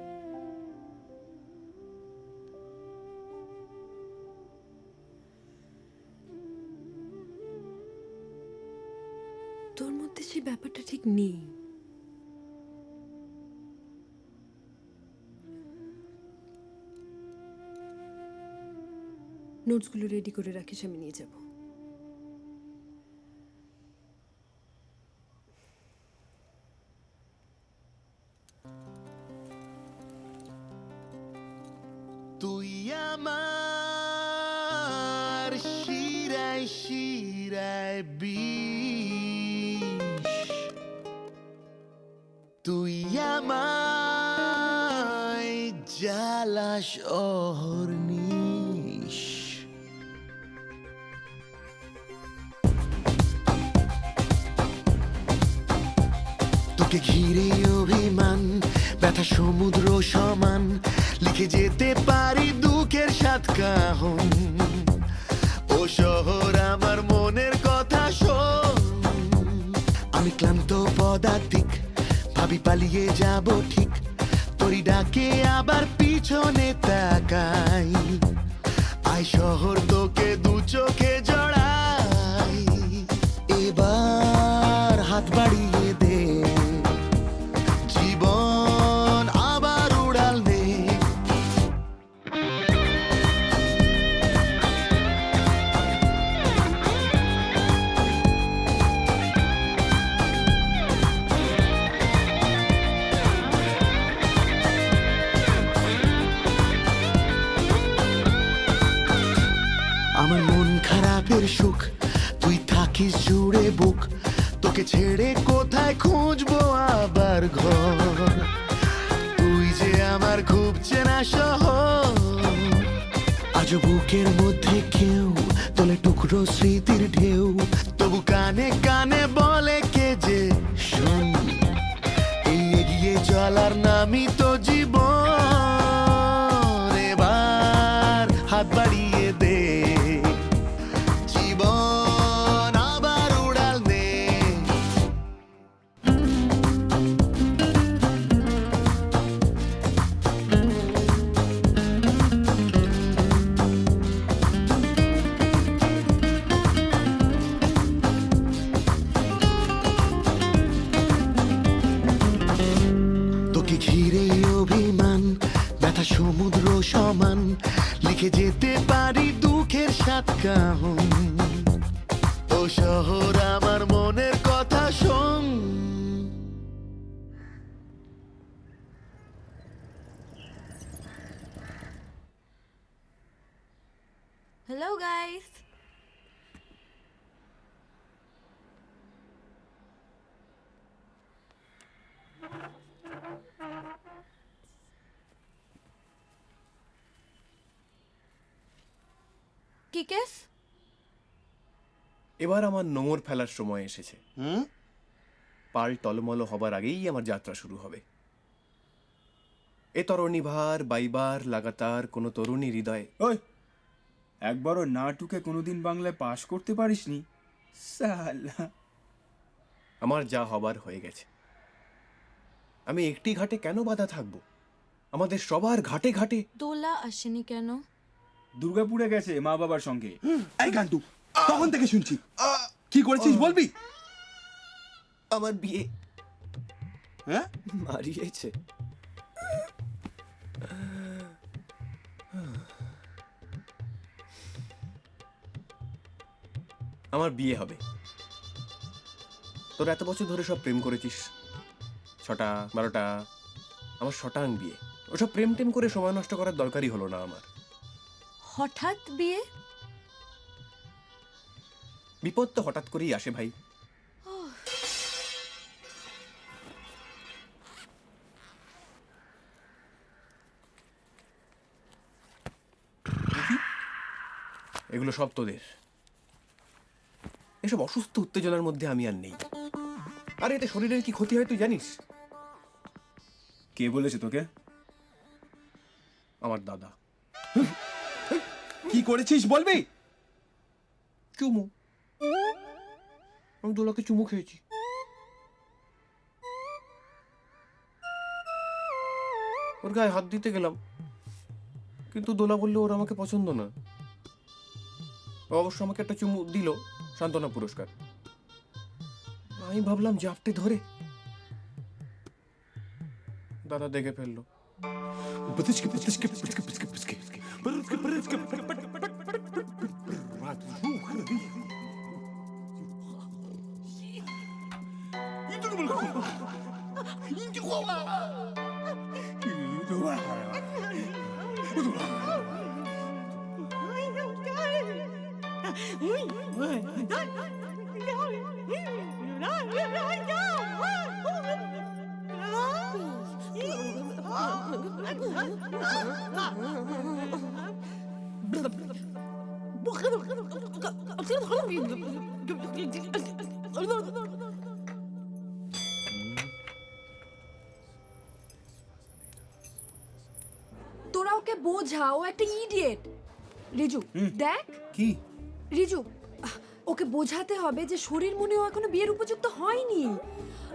তোর মধ্যে সেই ব্যাপারটা ঠিক নেই। নোটসগুলো রেডি করে রাখিস, আমি নিয়ে যাব। তুই আমার শিরায় শিরায় বিষ, তুই আমায় জ্বালাস অহর্নিশ। তোকে ঘিরে অভিমান, ব্যথা সমুদ্র সমান, লিখে যেতে পারি দুঃখের সাত কাহন। শহর আমার মনের কথা শোন, আমি ক্লান্ত পদাতিক, ভাবি পালিয়ে যাব ঠিক, তোরই ডাকে আবার পিছনে তাকাই, আয় শহর তোকে দু চোখে জড়াই, এবার হাত বাড়িয়ে দে, জীবন আবার উড়াল দে। আমার মন খারাপের সুখ তুই থাকিস জুড়ে বুক, তোকে ছেড়ে কোথায় খুঁজবো আবার ঘর, তুই যে আমার খুব চেনা শহর, আজ বুকের মধ্যে কেউ তোলে টুকরো স্মৃতির ঢেউ, তবু কানে কানে বলে কে যে শোন, এই এগিয়ে চলার নামই তো জীবন, এবার হাত বাড়িয়ে দে, জীবন আবার উড়াল দে। তোকে ঘিরে অভিমান, ব্যথা সমুদ্র সমান, লিখে যেতে পারি দুঃখের সাত কাহন, ও শহর আমার মনের কথা শোন। হ্যালো গাইস, কি কেস? এবার আমার নোংর ফেলার সময় এসেছে। পাল টলমল হবার আগেই আমার যাত্রা শুরু হবে। এ তরণী ভার বাইবার লাগাতার কোনো তরুণী হৃদয়ে। ওই একবারও না টুকে কোনোদিন বাংলায় পাশ করতে পারিসনি সালা। আমার যা হবার হয়ে গেছে, আমি একটি ঘাটে কেন বাধা থাকবো? আমাদের সবার ঘাটে ঘাটে। দোলা আসেনি কেন? দুর্গাপুরে গেছে মা বাবার সঙ্গে। এই গান্টু, তখন থেকে শুনছি, কি করেছিস বলবি? আমার বিয়ে হ্যাঁ, মারিয়েছে। আমার বিয়ে হবে। তোর এত বছর ধরে সব প্রেম করেছিস, 6টা 12টা, আমার শটাং বিয়ে। ওসব প্রেম টেম করে সময় নষ্ট করার দরকারই হলো না আমার। হঠাৎ বিয়ে? বিপদ তো হঠাৎ করেই আসে ভাই। এগুলো সব তোদের। এসব অসুস্থ উত্তেজনার মধ্যে আমি আর নেই। আরে এতে শরীরের কি ক্ষতি হয় তুই জানিস? কে বলেছে তোকে? আমার দাদা। কি করেছিস বলবি? চুমু। আমি দোলাকে চুমু খেয়েছি। ওর গায়ে হাত দিতে গেলাম, কিন্তু দোলা বললে ওর আমাকে পছন্দ না। ও অবশ্য আমাকে একটা চুমু দিল, সান্ত্বনা পুরস্কার। আমি ভাবলাম জাপটে ধরে, দাদা দেখে ফেললো। তোরা ওকে বোঝা, ও একটা ইডিয়েট। রিজু দেখ, কি রিজু, ওকে বোঝাতে হবে যে শরীর মনেও এখনো বিয়ের উপযুক্ত হয়নি।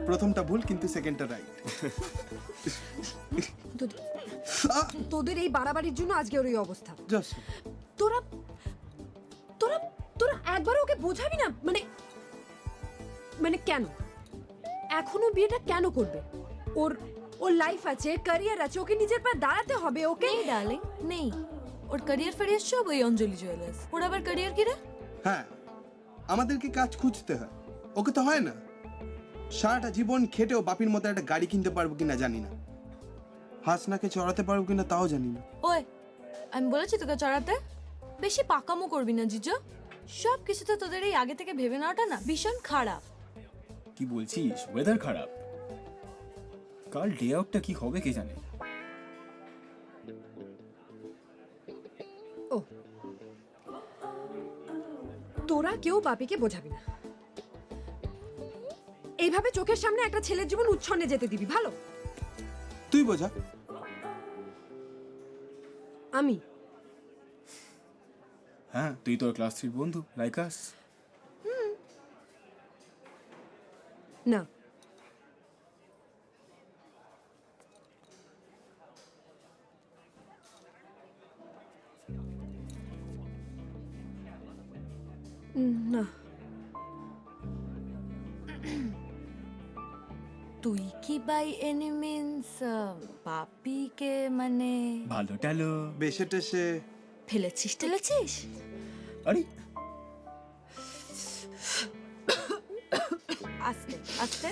প্রথমটা ভুল কিন্তু সেকেন্ডটা রাইট। তোদের এই বাড়াবাড়ির জন্য আজকে ওর এই অবস্থা। জাস্ট তোরা তোরা তোরা একবার ওকে বোঝাবি না? মানে মানে কেন এখনো বিয়েটা কেন করবে? ওর ওর লাইফ আছে, ক্যারিয়ার আছে, ওকে নিজের পায়ে দাঁড়াতে হবে। ওকে নেই ডার্লিং, নেই। ওর ক্যারিয়ার ফেরিয়ার সব ওই অঞ্জলি জুয়েলার্স। ওর আবার ক্যারিয়ার কি রে? হ্যাঁ, আমাদেরকে কাজ খুঁজতে হয়, ওকে তো হয় না। সারাটা জীবন খেটেও বাপির মতো একটা গাড়ি কিনতে পারবো কিনা জানি না, হাসনাকে চড়াতে পারবো কিনা তাও জানি না। ওই, আমি বলেছি তোকে চড়াতে। বেশি পাকামো করবি না জিজু। সব কিছুতে তোদের এই আগে থেকে ভেবে নেওয়াটা না ভীষণ খারাপ। কি বলছিস? ওয়েদার খারাপ, কাল ডে আউটটা কি হবে কে জানে। ও, তোরা কেউ বাপিকে বোঝাবি না। এইভাবে চোখের সামনে একটা ছেলের জীবন উচ্ছন্নে যেতে দিবি ভালো? তুই বোঝা। আমি হ্যাঁ, তুই তোর ক্লাস 3 বন্ধু লাইক আস। না, না। তুই কি বাই এনি মিনস বাপিকে মানে ভালো টালো বেশে টেসে ফেলেছিস টেলেছিস? আরে আস্তে আস্তে।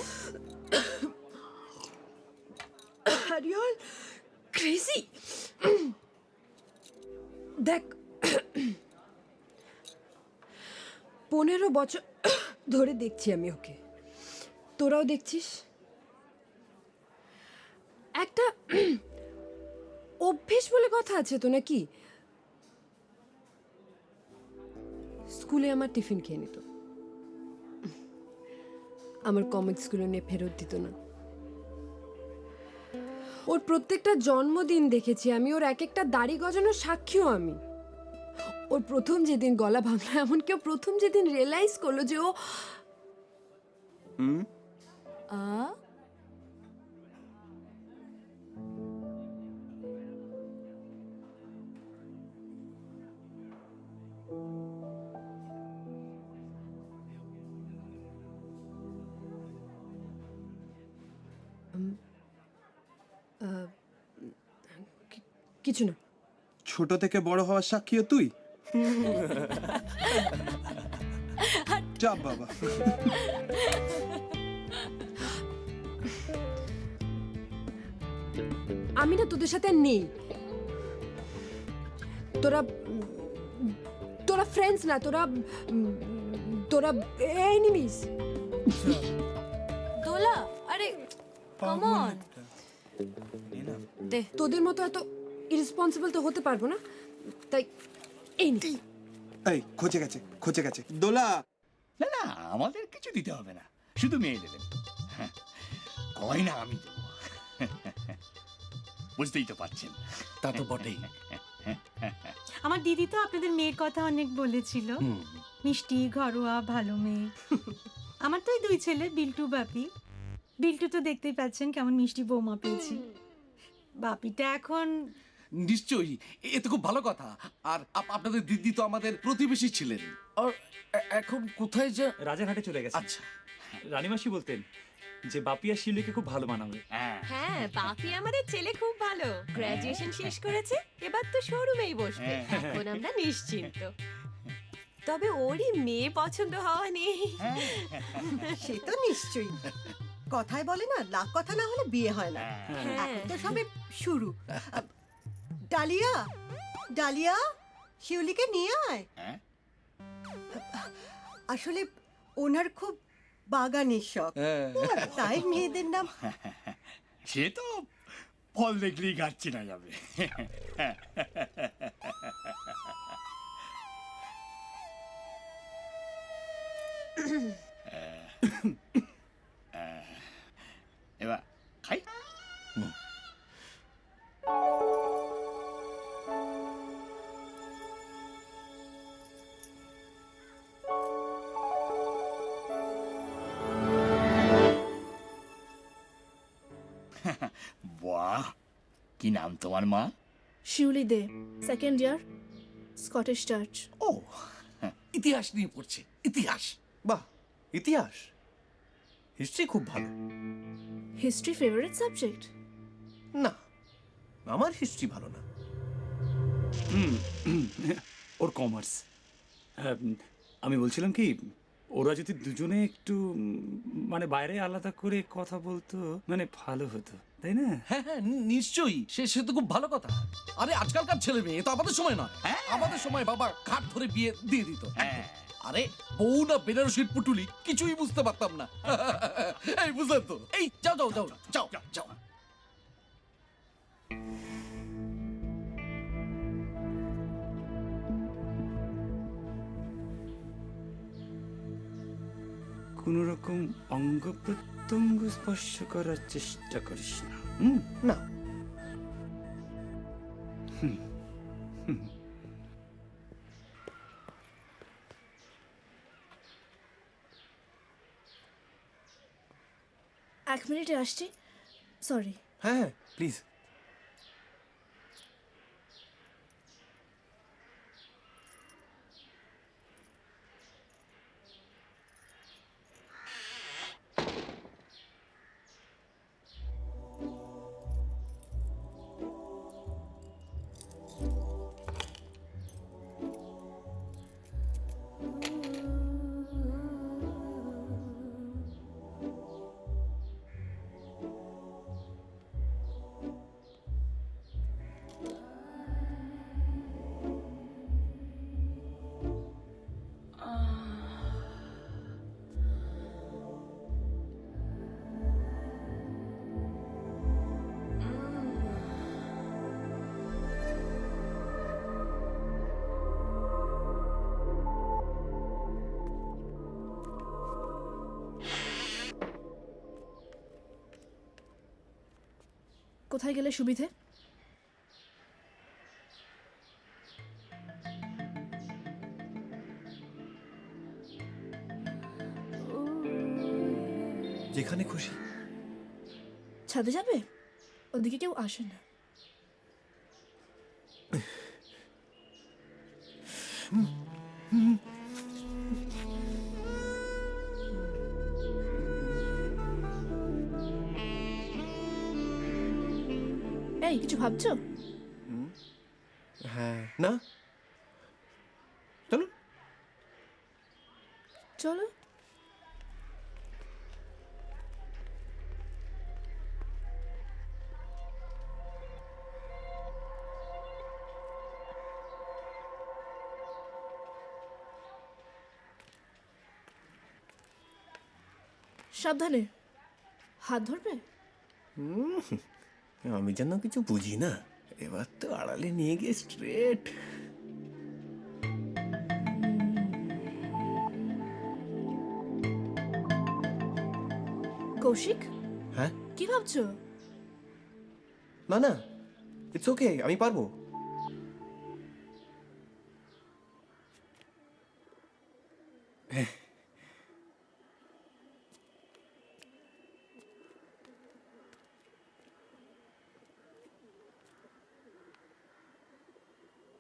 Are you all crazy? দেখ, 15 বছর ধরে দেখছি আমি ওকে, তোরাও দেখছিস। একটা অভ্যেস বলে কথা আছে তো নাকি? স্কুলে আমার টিফিন খেয়ে নিত, আমার কমিক্সগুলো নিয়ে ফেরত দিত না। ওর প্রত্যেকটা জন্মদিন দেখেছি আমি, ওর এক একটা দাড়ি গজানোর সাক্ষীও আমি। ওর প্রথম যেদিন গলা ভাঙলো, এমনকি ও প্রথম যেদিন রিয়েলাইজ করলো যে ও কিছু না। ছোট থেকে বড় হওয়ার সাক্ষীও তুই? চাপ বাবা। আমি না তোদের সাথে নেই। তোরা তোরা ফ্রেন্ডস না, তোরা তোরা এনিমিস। দোলা, আরে কাম অন। দে। তোদের মতো এত ইরেসপন্সিবল তো হতে পারবো না, তাই এই নে। এই খোঁজে গেছে দোলা। না না, আমাদের কিছু দিতে হবে না, শুধু মেয়ে দেবেন। হ্যাঁ, গয়না আমি দেবো। বুঝতেই তো পারছেন। তা তো বটেই। আমার দিদি তো আপনাদের মেয়ের কথা অনেক বলেছিল, মিষ্টি, ঘরোয়া, ভালো মেয়ে। আমার তো এই 2 ছেলে, বিল্টু বাপি। বিল্টু তো দেখতেই পাচ্ছেন কেমন মিষ্টি বৌমা পেয়েছি। বাপিটা এখন নিশ্চয়ই, এ তো খুব ভালো কথা। আর আপনাদের দিদি তো আমাদের প্রতিবেশী ছিলেন। আর এখন কোথায় যে রাজারহাটে চলে গেছে। আচ্ছা, রানীমাসি বলতেন যে বাপি আর শিউলিকে খুব ভালো মানাবে। হ্যাঁ, বাপি আমাদের ছেলে খুব ভালো, গ্রাজুয়েশন শেষ করেছে, এবার তো শোরুমেই বসবে। এখন আমরা নিশ্চিন্ত। তবে ওরই মেয়ে পছন্দ হওয়া নেই। সে তো নিশ্চয়ই। কথায় বলে না, লাখ কথা না হলে বিয়ে হয় না। এখন তো সবে শুরু। ডালিয়া, ডালিয়া, শিউলিকে নিয়ে আয়। আসলে ওনার খুব বাগানের শখ, তাই মেয়েদের নাম। সে তো ফল দেখলেই গাছ চেনা যাবে। এবার খাই। মা, কি নাম তোমার মা? শিউলি দে, সেকেন্ড ইয়ার, স্কটিশ চার্চ। ও, ইতিহাস নিয়ে পড়ছে, ইতিহাস। বাহ, ইতিহাস, হিস্ট্রি খুব ভালো। History favourite subject? না, আমার হিস্ট্রি ভালো না। ওর কমার্স। আমি বলছিলাম কি, ওরা যদি দুজনে একটু মানে বাইরে আলাদা করে কথা বলতো, মানে ভালো হতো, তাই না? হ্যাঁ হ্যাঁ, নিশ্চয়ই, সে তো খুব ভালো কথা। আরে আজকালকার ছেলে মেয়ে তো আমাদের সময় নয়। আমাদের সময় বাবা ঘাট ধরে বিয়ে দিয়ে দিত। আরে বউ না বেনারসির পুটুলি, কিছুই বুঝতে পারতাম না। এই বুঝলেন তো? এই যাও যাও যাও যাও যাও। কোনো রকম অঙ্গ প্রত্যঙ্গ স্পর্শ করার চেষ্টা করিস না। না, এক মিনিটে আসছি, সরি। হ্যাঁ হ্যাঁ, প্লিজ। কোথায় গেলে সুবিধে? যেখানে খুশি। ছাদে যাবে? ওদিকে কেউ আসে না। এই কিছু ভাবছো? হ্যাঁ, না, চলো। চলো। সাবধানে, হাত ধরবে। আমি যেন কিছু বুঝি না, এবার তো আড়ালে নিয়ে গিয়ে স্ট্রেট। কৌশিক, হ্যাঁ, কি ভাবছো? না না, ইটস ওকে, আমি পারবো।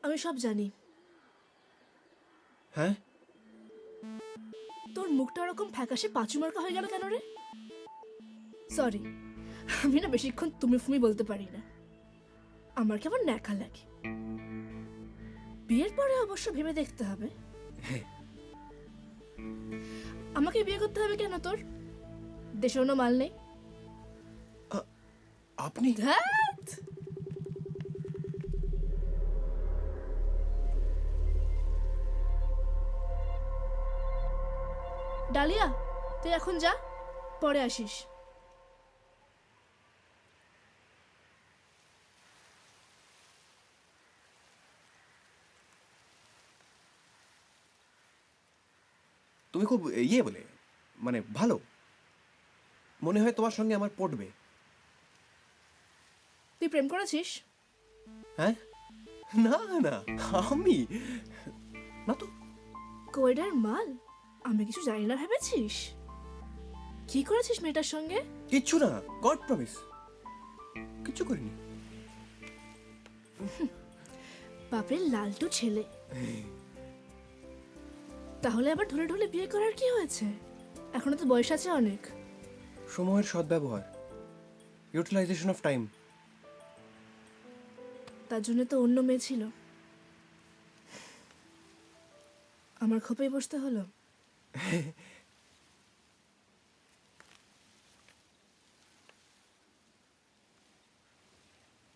আমি সব জানি। হ্যাঁ, তোর মুখটা ওরকম ফ্যাকাশে পাঁচু মার্কা হয়ে গেল কেন রে? সরি, আমি না বেশিক্ষণ তুমি ফুমি বলতে পারি না, আমার কেমন ন্যাকা লাগে। বিয়ের পরে অবশ্য ভেবে দেখতে হবে। আমাকে বিয়ে করতে হবে কেন তোর? দেশে কোনো মাল নেই? আপনি ধ্যাৎ! ডালিয়া, তুই এখন যা, পরে আসিস। তুমি খুব ইয়ে বলে, মানে ভালো, মনে হয় তোমার সঙ্গে আমার পটবে। তুই প্রেম করেছিস? হ্যাঁ, না না, আমি না তো। কোয়েডার মাল, আমি কিছু জানি না ভেবেছিস? কি করেছিস মেয়েটার সঙ্গে? কিচ্ছু না, গড প্রমিস। কিচ্ছু করিনি। বাপের লালটু ছেলে, তাহলে আবার ঢলে ঢলে বিয়ে করার কি হয়েছে? এখনো তো বয়স আছে অনেক। সময়ের সদ্ব্যবহার, ইউটিলাইজেশন অফ টাইম। তার জন্য তো অন্য মেয়ে ছিল, আমার খোপেই বসতে হলো।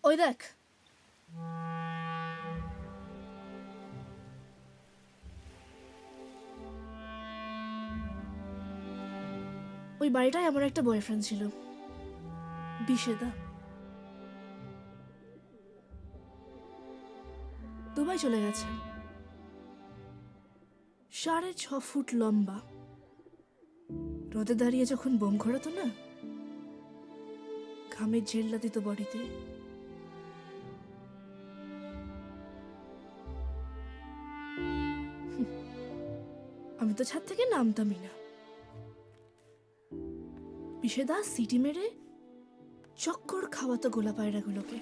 ওই দেখ, ওই বাড়িটায় আমার একটা বয়ফ্রেন্ড ছিল, বিশেদা। দুবাই চলে গেছে, 6.5 ফুট লম্বা। রোদে দাঁড়িয়ে যখন বোম ঘোরাতো না, ঘামের জেল্লা দিত বডিতে। আমি তো ছাদ থেকে নামতামই না। বিশেদা সিটি মেরে চক্কর খাওয়াতো গোলা পায়রাগুলোকে।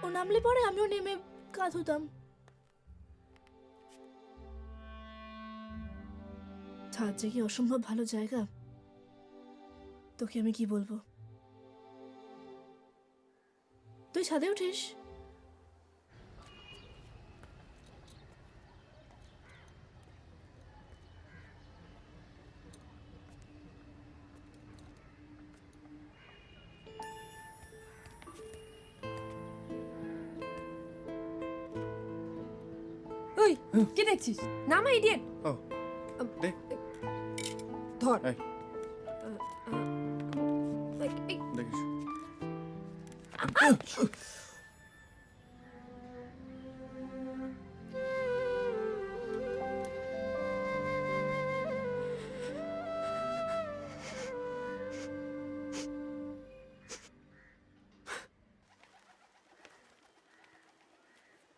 ও নামলে পরে আমিও নেমে গা ধুতাম। ছাদ যে কি অসম্ভব ভালো জায়গা, তোকে আমি কি বলবো। তুই ছাদে উঠিস? ওই কি দেখছিস? নামা ইডিয়েট। ও দে, ধর। এই, দেখিস।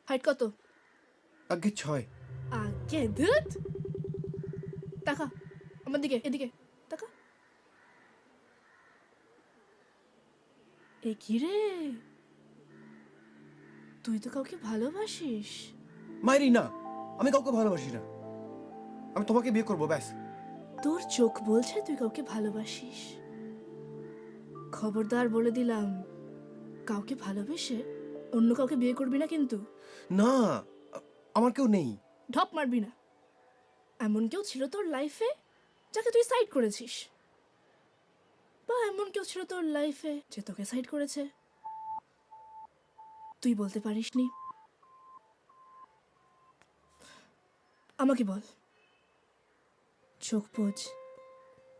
হাইট কত? আগে 6। আগে ধুত। টাকা আমার দিকে, এদিকে টাকা। এ কি রে, তুই তো কাউকে ভালোবাসিস? মাইরি না, আমি কাউকে ভালোবাসি না। আমি তোমাকে বিয়ে করবো, ব্যাস। তোর চোখ বলছে তুই কাউকে ভালোবাসিস। খবরদার বলে দিলাম, কাউকে ভালোবেসে অন্য কাউকে বিয়ে করবি না কিন্তু। না, আমার কেউ নেই। ঢপ মারবি না। এমন কেউ ছিল তোর লাইফে যাকে তুই সাইড করেছিস, বা এমন কেউ ছিল তোর লাইফে যে তোকে সাইড করেছে, তুই বলতে পারিসনি। আমাকে বল, চোখ বোঝ,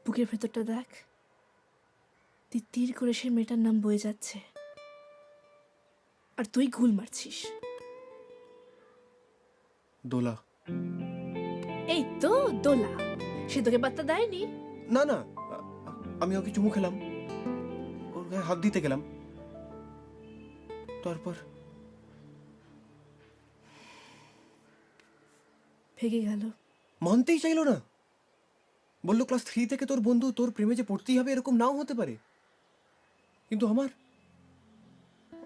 বুকের ভেতরটা দেখ, তির করে সে মেয়েটার নাম বয়ে যাচ্ছে, আর তুই ঘুল মারছিস। দোলা। এই তো দোলা, সে তোকে পাত্তা দেয়নি। না না, আমি ওকে চুমু খেলাম, ওর গায়ে হাত দিতে গেলাম, তারপর ভেগে গেল। মানতেই চাইলো না। বললো ক্লাস 3 থেকে তোর বন্ধু, তোর প্রেমে যে পড়তেই হবে এরকম নাও হতে পারে। কিন্তু আমার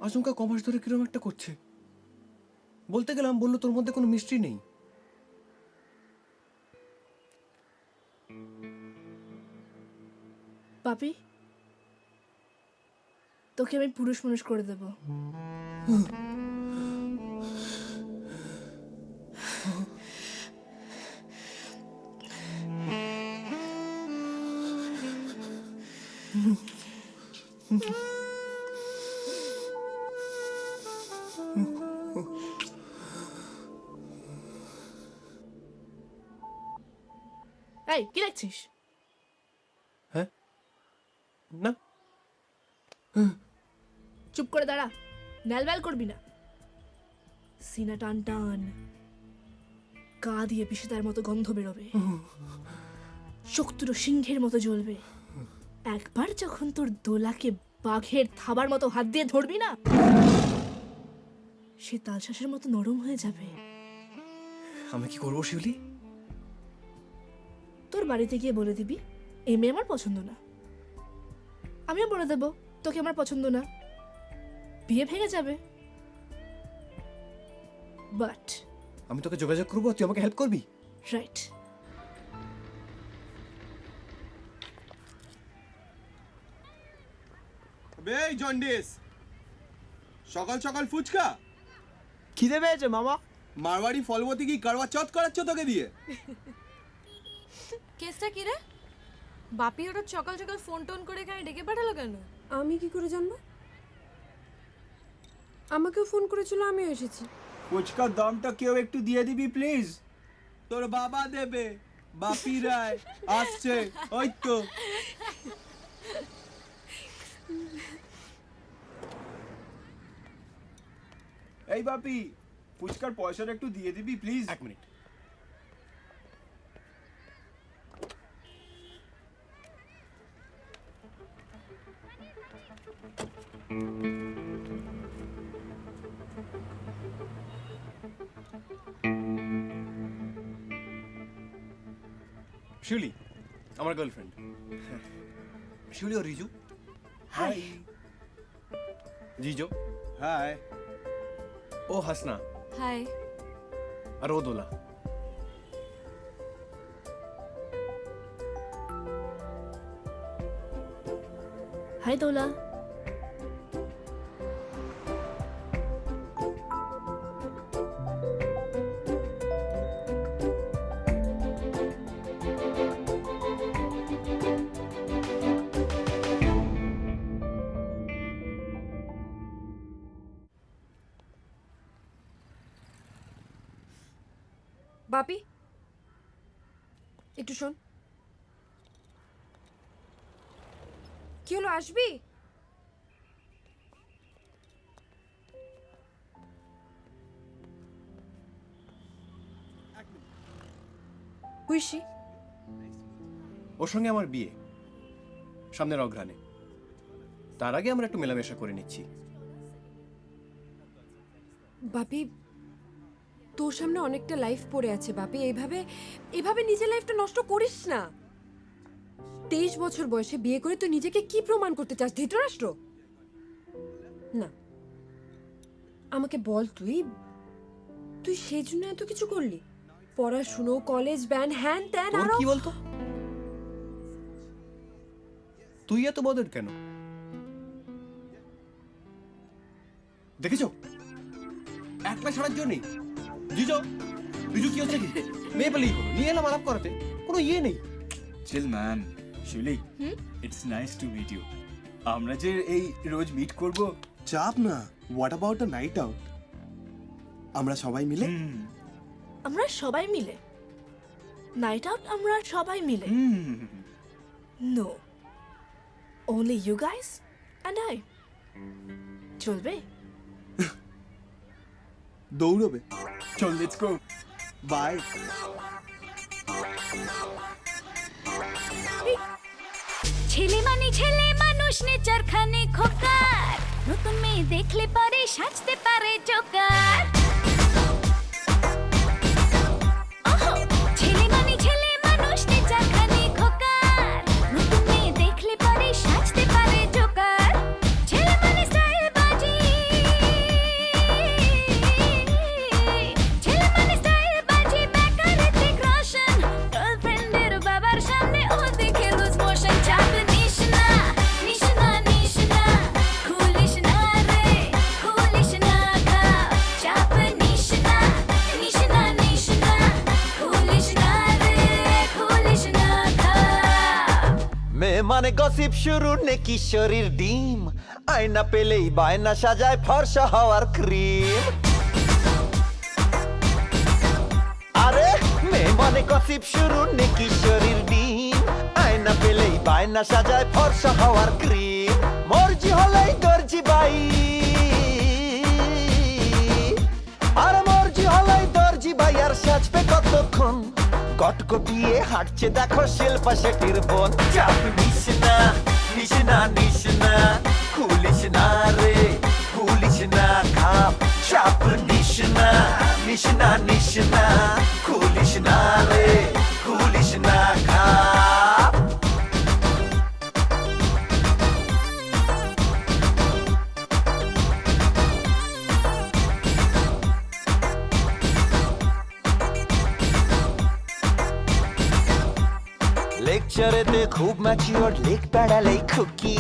আচমকা কমাস ধরে কিরকম একটা করছে। বলতে গেলাম, বললো তোর মধ্যে কোনো মিস্ট্রি নেই। পাপি, তোকে আমি পুরুষ মানুষ করে দেব। এই কি দেখছিস? হ্যাঁ না, চুপ করে দাঁড়া, ন্যালব্যাল করবি না। সিনা টান টান, গা দিয়ে বিষেদার মতো গন্ধ বেরোবে, চোখ দুটো সিংহের মতো জ্বলবে। একবার যখন তোর দোলাকে বাঘের থাবার মতো হাত দিয়ে ধরবি না, সে তালশাঁসের মতো নরম হয়ে যাবে। আমি কি করবো শিউলি? তোর বাড়িতে গিয়ে বলে দিবি এই মেয়ে আমার পছন্দ না। আমিও বলে দেবো তোকে আমার পছন্দ না, বিয়ে ভেঙে যাবে। বাট আমি তোকে যোগাযোগ করবো, তুই আমাকে হেল্প করবি। রাইট, এই জন্ডিস, সকাল সকাল ফুচকা? খিদে পেয়েছে মামা। মারওয়াড়ি ফলবতী কি করওয়া চৌথ করাচ্ছ তোকে দিয়ে? কেসটা কি রে? বাপি হঠাৎ সকাল সকাল ফোন টোন করে এখানে ডেকে পাঠালো কেন? আমি কি করে জানবো? আমাকেও ফোন করেছিল, আমিও এসেছি। ফুচকার দামটা কেউ একটু দিয়ে দিবি প্লিজ। তোর বাবা দেবে, বাপি রায় আসছে, ওই তো। এই বাপি, ফুচকার পয়সাটা একটু দিয়ে দিবি প্লিজ। 1 মিনিট। শিউলি আমার গার্লফ্রেন্ড। শিউলি ও রিজু। হাই। জিজো। হাই। ও হাসনা। হাই। আর ও দোলা। হাই দোলা। বাপি একটু শোন। কি হলো, আসবি? হুইসি ওর সঙ্গে আমার বিয়ে সামনের অঘ্রাণে। তার আগে আমরা একটু মেলামেশা করে নিচ্ছি। বাপি, তোর সামনে অনেকটা লাইফ পড়ে আছে বাপি। এইভাবে নিজের লাইফটা নষ্ট করিস না। 23 বছর বয়সে বিয়ে করে তুই নিজেকে কি প্রমাণ করতে চাস? ধৃতরাষ্ট্র? না, আমাকে বল, তুই সেই জন্য এত কিছু করলি? পড়াশুনো, কলেজ, ব্যান্ড, হ্যান ত্যান, তোর আরো কি বলতো? তুই এত বদল কেন? দেখেছো, একলা ছাড়ার জন্যই। জিজো, বিজু কি হচ্ছে কি? মেয়ে পেলেই হলো, নিয়ে এলাম আলাপ করাতে, কোনো ইয়ে নেই। Chill man. Shiuli, it's nice to meet you. আমরা যে এই রোজ মিট করব। চাপ না, what about a night out? আমরা সবাই মিলে। আমরা সবাই মিলে নাইট আউট? আমরা সবাই মিলে? No, only you guys and I. চলবে? দৌড়বে? চল, লেটস গো। বাই। ছেলে মানে ছেলে মানুষ নেচার খানে খোকার, নতুন মেয়ে দেখলে পারে সাজতে পারে জোকার। ছেলে মানে ছেলে মানুষ নেচার খানে খোকার, নতুন মেয়ে দেখলে পারে সাজতে পারে জোকার। ছেলে মানে স্টাইল বাজি, ছেলে মানে স্টাইল বাজি, বেকারে ঠিক রোশন। গার্লফ্রেন্ডের বাবার সামনে ও দেখে লুজ মোশন। চাপ নিস না, নিস না, নিস না, খুলিস না রে, খুলিস না খা। চাপ নিস না, নিস না, নিস না, খুলিস না রে, খুলিস না খা। মেয়ে মানে গসিপ শুরু নে কিশোরীর ডিম, আয়না পেলেই বায়না সাজায় ফর্সা হওয়ার ক্রিম। আরে মেয়ে মানে গসিপ শুরু নে কিশোরীর ডিম, আয়না পেলেই বায়না সাজায় ফর্সা হওয়ার ক্রিম। মর্জি হলেই দর্জি বাই, আর মর্জি হলেই দর্জি বাই। আর সাজবে কতক্ষণ? কটকটিয়ে হাঁটছে দেখো শিল্পা শেঠির বোন। চাপ নিস না, নিস না, নিস না, খুলিস না রে, খুলিস না খাপ। চাপ নিস না, নিস না, নিস না, খুলিস না রে, খুলিস না খাপ। বিয়েতে খুব ম্যাচিওর লেক প্যাড়ালেই খুকি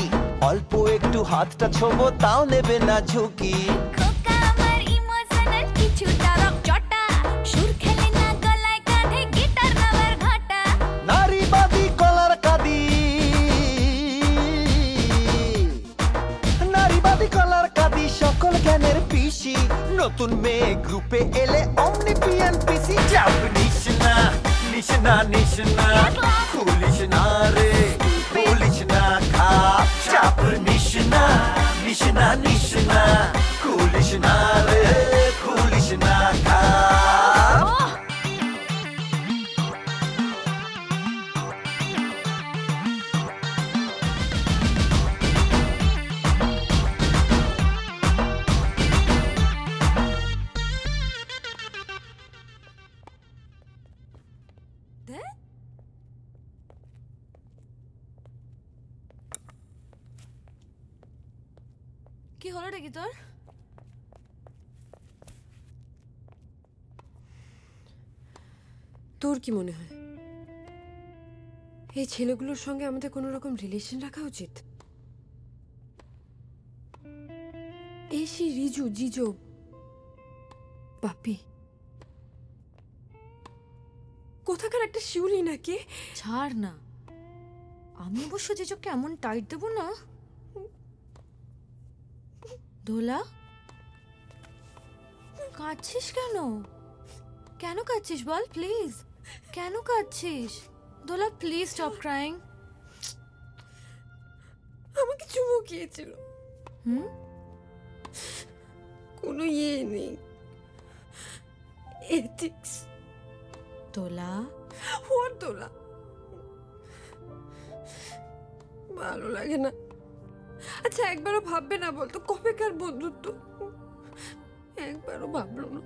অল্প একটু হাতটা ছোবো তাও নেবে না ঝুঁকি খোকা আমার ইমোশনাল কিছুটা রক চটা সুর খেলে না গলায় কাঁধে গিটার নামের ঘাটা নারীবাদী কলার কাদি নারীবাদী কলার কাদি সকল জ্ঞানের পিসি নতুন মেয়ে গ্রুপে এলে অমনি পিএনপিসি চাপ নিস না নিস না নিস না খুলিস না রে বলিস না খাপ চাপ নিস না নিস না নিস না খুলিস না রে খুলিস না খাপ কি হলো রে কি তোর? তোর কি মনে হয় এই ছেলেগুলোর সঙ্গে আমাদের কোনো রকম রিলেশন রাখা উচিত? এসি রিজু জিজো বাপি কোথাকার একটা শিউলি নাকি? ছাড় না, আমি অবশ্য যে চোখকে এমন টাইট দেবো না। দোলা কাঁদছিস কেন? কেন কাঁদছিস বল প্লিজ, কেন কাঁদছিস? দোলা প্লিজ স্টপ ক্রাইং। আমাকে চুমুকিয়েছিল, হুম, কোনো ইয়ে নেই, এথিক্স। দোলা ওর দোলা ভালো লাগে না। আচ্ছা একবারও ভাববে না বলতো কবেকার বন্ধুত্ব? একবারও ভাবলো না।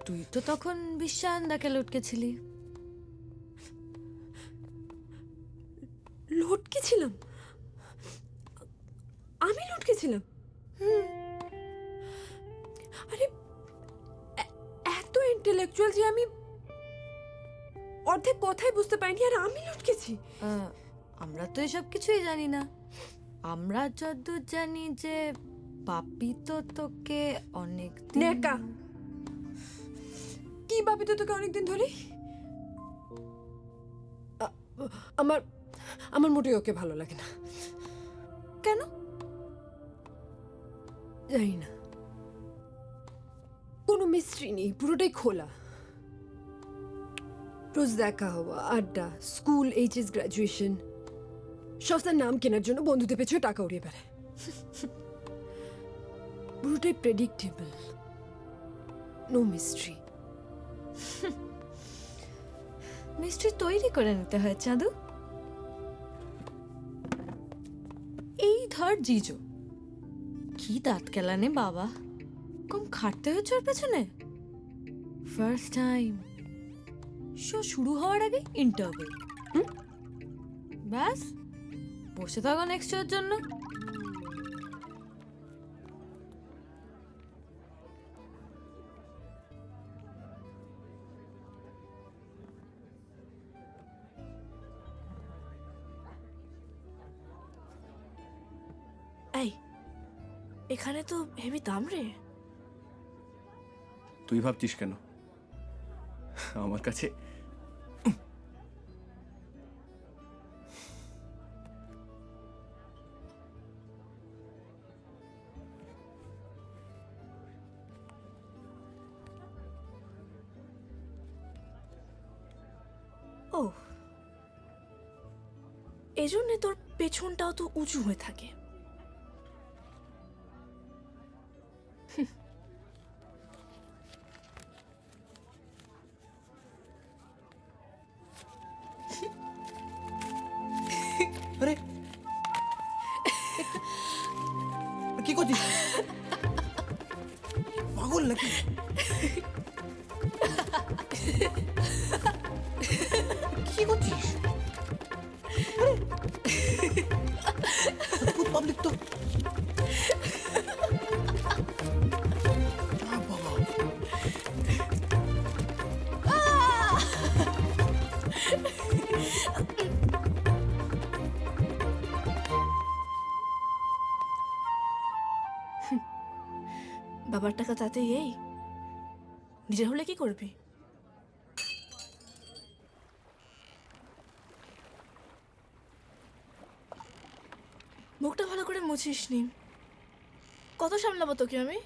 তুই তো তখন বিশ্বান্দাকে লটকেছিলি। লটকেছিলাম? আমি লটকেছিলাম? আরে এত ইন্টেলেকচুয়াল যে আমি অর্ধেক কথাই বুঝতে পারিনি, আর আমি লটকেছি? আমরা তো এসব কিছুই জানি না। আমরা যতদূর জানি যে পাপি তো তোকে অনেক নেকা। কি বাপি তো তোকে অনেকদিন ধরে? আমার আমার মোটেই ওকে ভালো লাগে না। কেন জানি না, কোনো মিস্ট্রি নেই, পুরোটাই খোলা। রোজ দেখা হওয়া, আড্ডা, স্কুল, এইচএস, গ্রাজুয়েশন, সস্তার নাম কেনার জন্য বন্ধুদের পেছনে টাকা উড়িয়ে বেড়ায়। পুরোটাই প্রেডিক্টেবল, নো মিস্ট্রি। মিষ্টি তৈরি করে নিতে হয় চাঁদু। এই ধর জিজো, কি দাঁত কেলানে বাবা, কম খাটতে হচ্ছে ওর পেছনে। ফার্স্ট টাইম শো শুরু হওয়ার আগে ইন্টারভিউ, ব্যাস বসে থাকো নেক্সট শোর জন্য। এই এখানে তো হেভি দাম রে। তুই ভাবছিস কেন? আমার কাছে ও এজন্য তোর পেছনটাও তো উঁচু হয়ে থাকে। আরে কি করছিস? পাগল নাকি? কি করছিস? পাবলিক তো বাবা, বাবার টাকা তাতেই এই, নিজের হলে কি করবি? মুখটা ভালো করে মুছিস নি। কত সামলাবো তোকে আমি?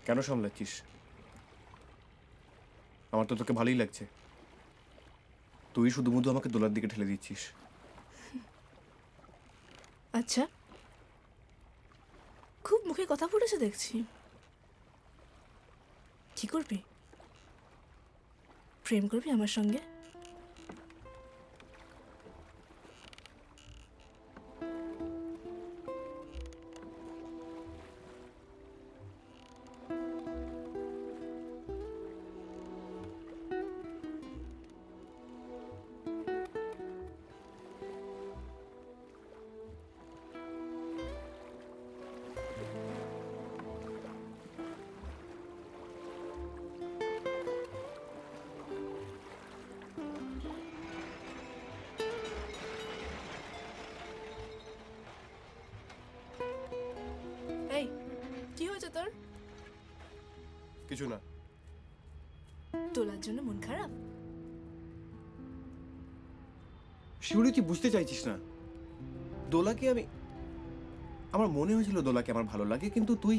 কেন সামলাচ্ছিস? আমার তো তোকে ভালোই লাগছে। তুই শুধু শুধু আমাকে দোলার দিকে ঠেলে দিচ্ছিস। আচ্ছা, খুব মুখে কথা ফুটেছে দেখছি। কি করবি? প্রেম করবি আমার সঙ্গে? এই, কি হয়েছে তোর? কিছু না। তোলার জন্য মন খারাপ? শিউলি, তুই বুঝতে চাইছিস না। দোলাকে আমার মনে হয়েছিল দোলাকে আমার ভালো লাগে, কিন্তু তুই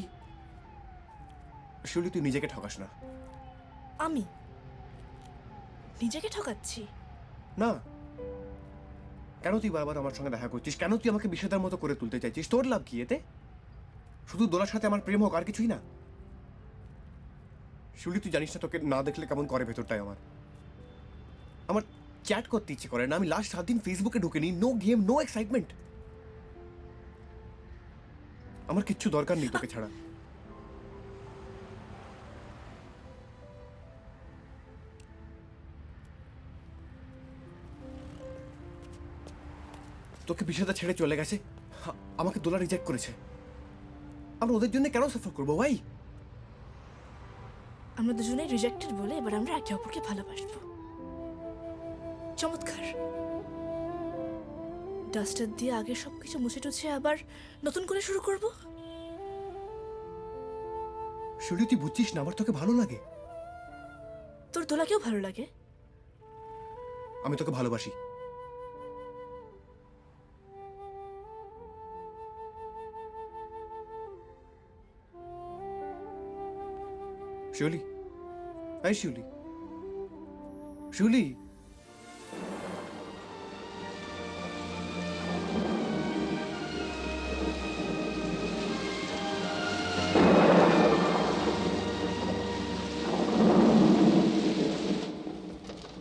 শিউলি, তুই নিজেকে ঠকাস না। আমি নিজেকে ঠকাচ্ছি? না। কেন তুই বারবার আমার সঙ্গে দেখা করছিস? কেন তুই আমাকে বিষেদার মতো করে তুলতে চাইছিস? তোর লাভ কি এতে? শুধু দোলার সাথে আমার প্রেম হোক, আর কিছুই না। শিউলি, তুই জানিস না তোকে না দেখলে কেমন করে ভেতরটায় আমার চ্যাট করতে ইচ্ছে করে না। আমি লাস্ট 7 দিন ফেসবুকে ঢুকিনি। No game, no excitement. আমার কিচ্ছু দরকার নেই তোকে ছাড়া। তোকে বিষয়টা ছেড়ে চলে গেছে, আমাকে দোলা রিজেক্ট করেছে। আমরা ওদের জন্য কেন সাফার করবো ভাই? আমরা দুজনেই রিজেক্টেড বলে এবার আমরা একে অপরকে ভালোবাসবো। চমৎকার। ডাস্টার দিয়ে আগে সবকিছু মুছে টুছে আবার নতুন করে শুরু করব। শিউলি, তুই বুঝছিস না আমার তোকে ভালো লাগে। তোর দোলাকেও ভালো লাগে? আমি তোকে ভালোবাসি। শিউলি, এই শিউলি, শিউলি,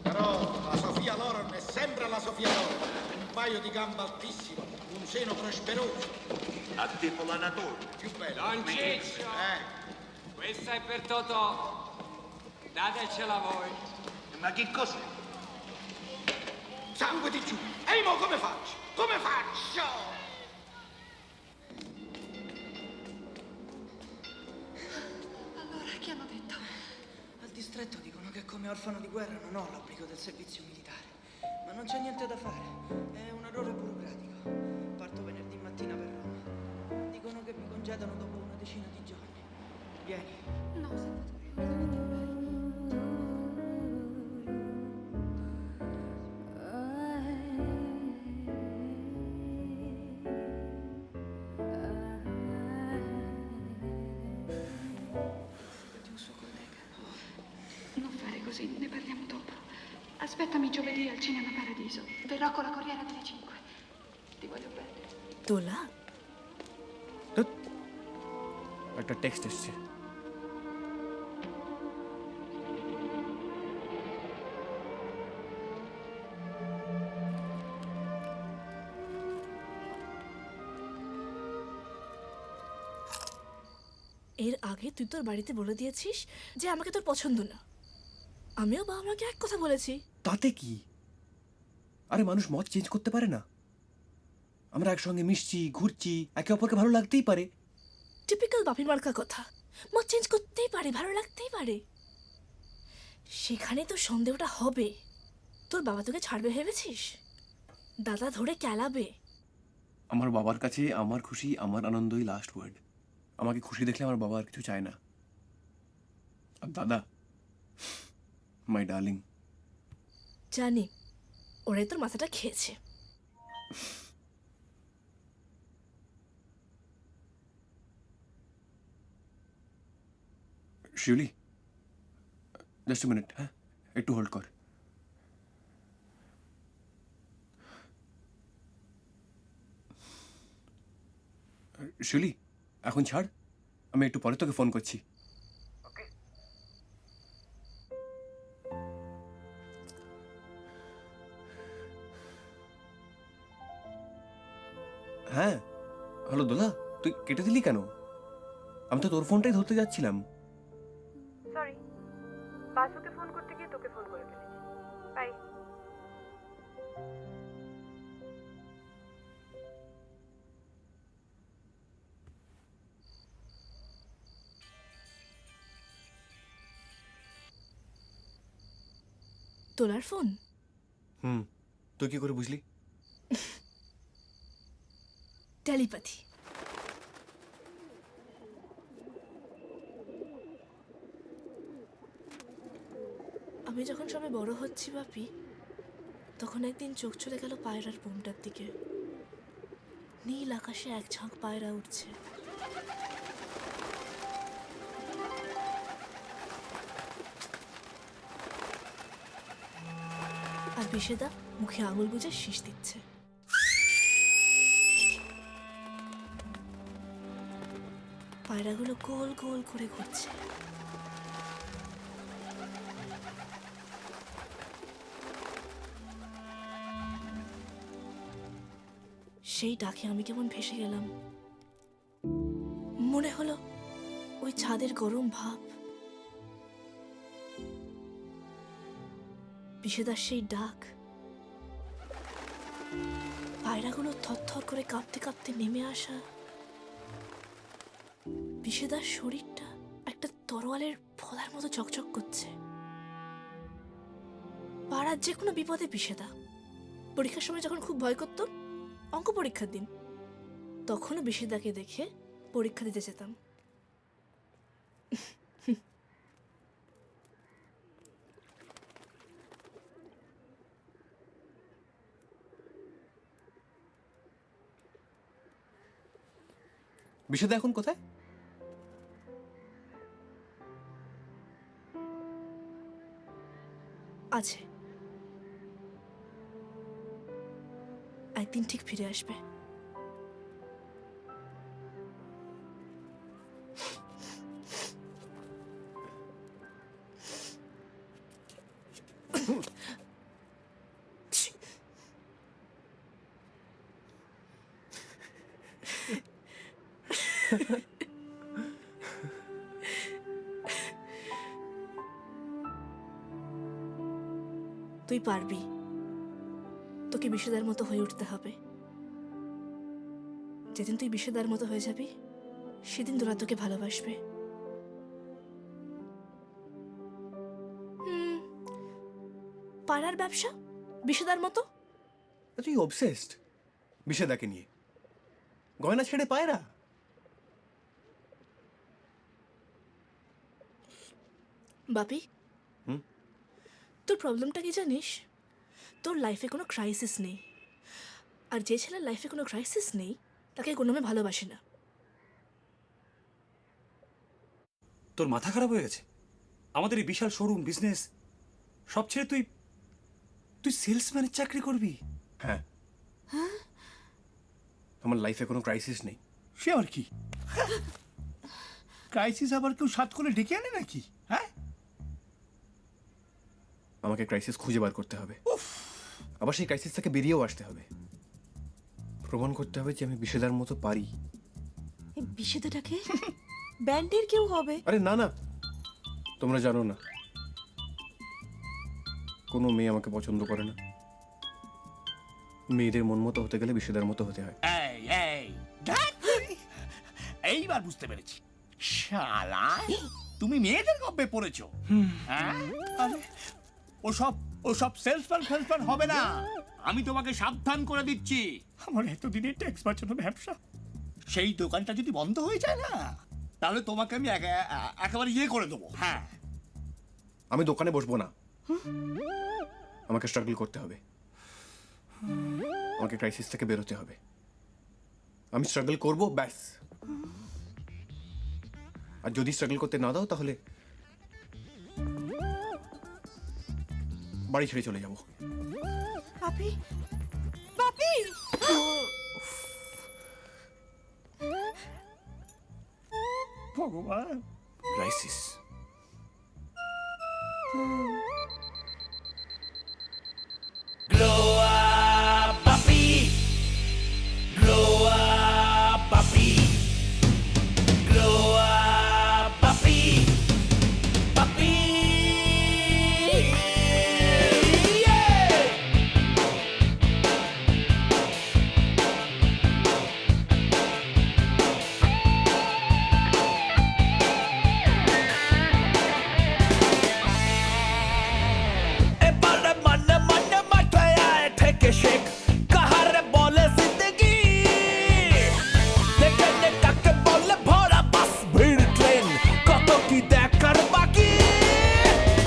Però la Sofia Loren è sempre la Sofia Loren. Un paio di gambe altissime, un seno prosperoso. A tipo la natura. Più bello. Don Ciccio, questa è per Totò. Datecela voi. Ma che cos'è? Sangue di giù. Ehi, mo come faccio? Come faccio? Allora, che hanno detto? Al distretto dicono che come orfano di guerra non ho l'obbligo del servizio militare. Ma non c'è niente da fare. È un errore burocratico. Parto venerdì mattina per Roma. Dicono che mi congedano dopo una decina di giorni. Vieni. No, Salvatore. Di un suo collega. Non fare così, ne parliamo dopo. Aspettami giovedì al Cinema Paradiso. Verrò con la Corriera delle 5. Ti voglio bene. দোলা, একটা text এসছে। এর আগে তুই তোর বাড়িতে বলে দিয়েছিস যে আমাকে তোর পছন্দ না। আমিও বাবা মাকে এক কথা বলেছি। তাতে কি? আরে মানুষ মত চেঞ্জ করতে পারে না? আমরা একসঙ্গে মিশছি, ঘুরছি, একে অপরকে ভালো লাগতেই পারে। টিপিক্যাল বাপির মার্কা কথা। মত চেঞ্জ করতেই পারে, ভালো লাগতেই পারে। সেখানে তো সন্দেহটা হবে। তোর বাবা তোকে ছাড়বে ভেবেছিস? দাদা ধরে ক্যালাবে। আমার বাবার কাছে আমার খুশি, আমার আনন্দই লাস্ট ওয়ার্ড। আমাকে খুশি দেখলে আমার বাবা আর কিছু চায় না। আর দাদা, মাই ডার্লিং। জানি ওরাই তোর মাথাটা খেয়েছে। শিউলি, জাস্ট এ মিনিট, হ্যাঁ একটু হোল্ড কর। শিউলি, এখন ছাড়, আমি একটু পরে তোকে ফোন করছি। হ্যাঁ, হ্যালো দোলা, তুই কেটে দিলি কেন? আমি তো তোর ফোনটাই ধরতে যাচ্ছিলাম। সরি, বাসুকে ফোন করতে গিয়ে তোকে ফোন করে ফেলেছি। বাই। তোলার ফোন? তুই কি করে বুঝলি? টেলিপ্যাথি। আমি যখন সবে বড় হচ্ছি বাপি, তখন একদিন চোখ চলে গেল পায়রার বুমটার দিকে। নীল আকাশে এক ঝাঁক পায়রা উঠছে। আর বিশেদা মুখে আঙুল গুজে শীষ দিচ্ছে। পায়রাগুলো গোল গোল করে ঘুরছে। সেই ডাকে আমি কেমন ভেসে গেলাম। মনে হলো ওই ছাদের গরম ভাব, বিষেদার সেই ডাক, পায়রাগুলো থরথর করে কাঁপতে কাঁপতে নেমে আসা, বিষেদার শরীরটা একটা তরোয়ালের ফলার মতো চকচক করছে। পাড়ার যে কোনো বিপদে বিষেদা। পরীক্ষার সময় যখন খুব ভয় করতাম, অঙ্ক পরীক্ষার দিন, তখনও বিষেদাকে দেখে পরীক্ষা দিতে যেতাম। বিশেদা এখন কোথায়? আছে, একদিন ঠিক ফিরে আসবে। তুই পারবি, তোকে বিষেদার মতো হয়ে উঠতে হবে। যেদিন তুই বিষেদার মতো হয়ে যাবি, সেদিন তোরা তোকে ভালোবাসবে। পাড়ার ব্যবসা বিষেদার মতো। তুই অবসেসড বিশেদাকে নিয়ে। গয়না ছেড়ে পায়রা। বাপি, তোর প্রবলেমটা কি জানিস? তোর লাইফে কোনো ক্রাইসিস নেই, আর যে ছেলের লাইফে কোনো ক্রাইসিস নেই তাকে কোনো মেয়ে ভালোবাসে না। তোর মাথা খারাপ হয়ে গেছে? আমাদের এই বিশাল শোরুম, বিজনেস সব ছেড়ে তুই তুই সেলসম্যানের চাকরি করবি? হ্যাঁ, আমার লাইফে কোনো ক্রাইসিস নেই। সে আর কি? ক্রাইসিস আবার কেউ সাত করে ডেকে আনে নাকি? হ্যাঁ, আমাকে ক্রাইসিস খুঁজে বার করতে হবে, আবার সেই ক্রাইসিস থেকে বেরিয়েও আসতে হবে। প্রমাণ করতে হবে যে আমি বিষেদার মতো পারি। বিষেদাটাকে ব্যান্ডের কেউ হবে? আরে না না, তোমরা জানো না, কোনো মেয়ে আমাকে পছন্দ করে না। মেয়েদের মন মতো হতে গেলে বিষেদার মতো হতে হয়। এই এই এইবার বুঝতে পেরেছি। শালা, তুমি মেয়েদের গপ্পে পড়েছো। হ্যাঁ, আরে ওসব সেলসম্যান হবে না। আমি তোমাকে সাবধান করে দিচ্ছি। আমার এতদিনের ট্যাক্স বাঁচানো ব্যবসা, সেই দোকানটা যদি বন্ধ হয়ে যায় না, তাহলে তোমাকে আমি একেবারে ইয়ে করে দেবো। হ্যাঁ, আমি দোকানে বসবো না, আমাকে স্ট্রাগল করতে হবে, আমাকে ক্রাইসিস থেকে বেরোতে হবে। আমি স্ট্রাগল করব, ব্যাস। আর যদি স্ট্রাগল করতে না দাও তাহলে বাড়ি ছেড়ে চলে যাব। পাপি, পাপি! ভগবান। Crisis. Grow up, puppy. Grow up, puppy. Grow up, puppy. Puppy. Yeah. এবারে মনে মনে মাথায় আয় থেকে শেখ কাহারে বলে জিন্দগি দেখে নে কাকে বলে ভরা বাস ভিড় ট্রেন কত কি দেখার বাকি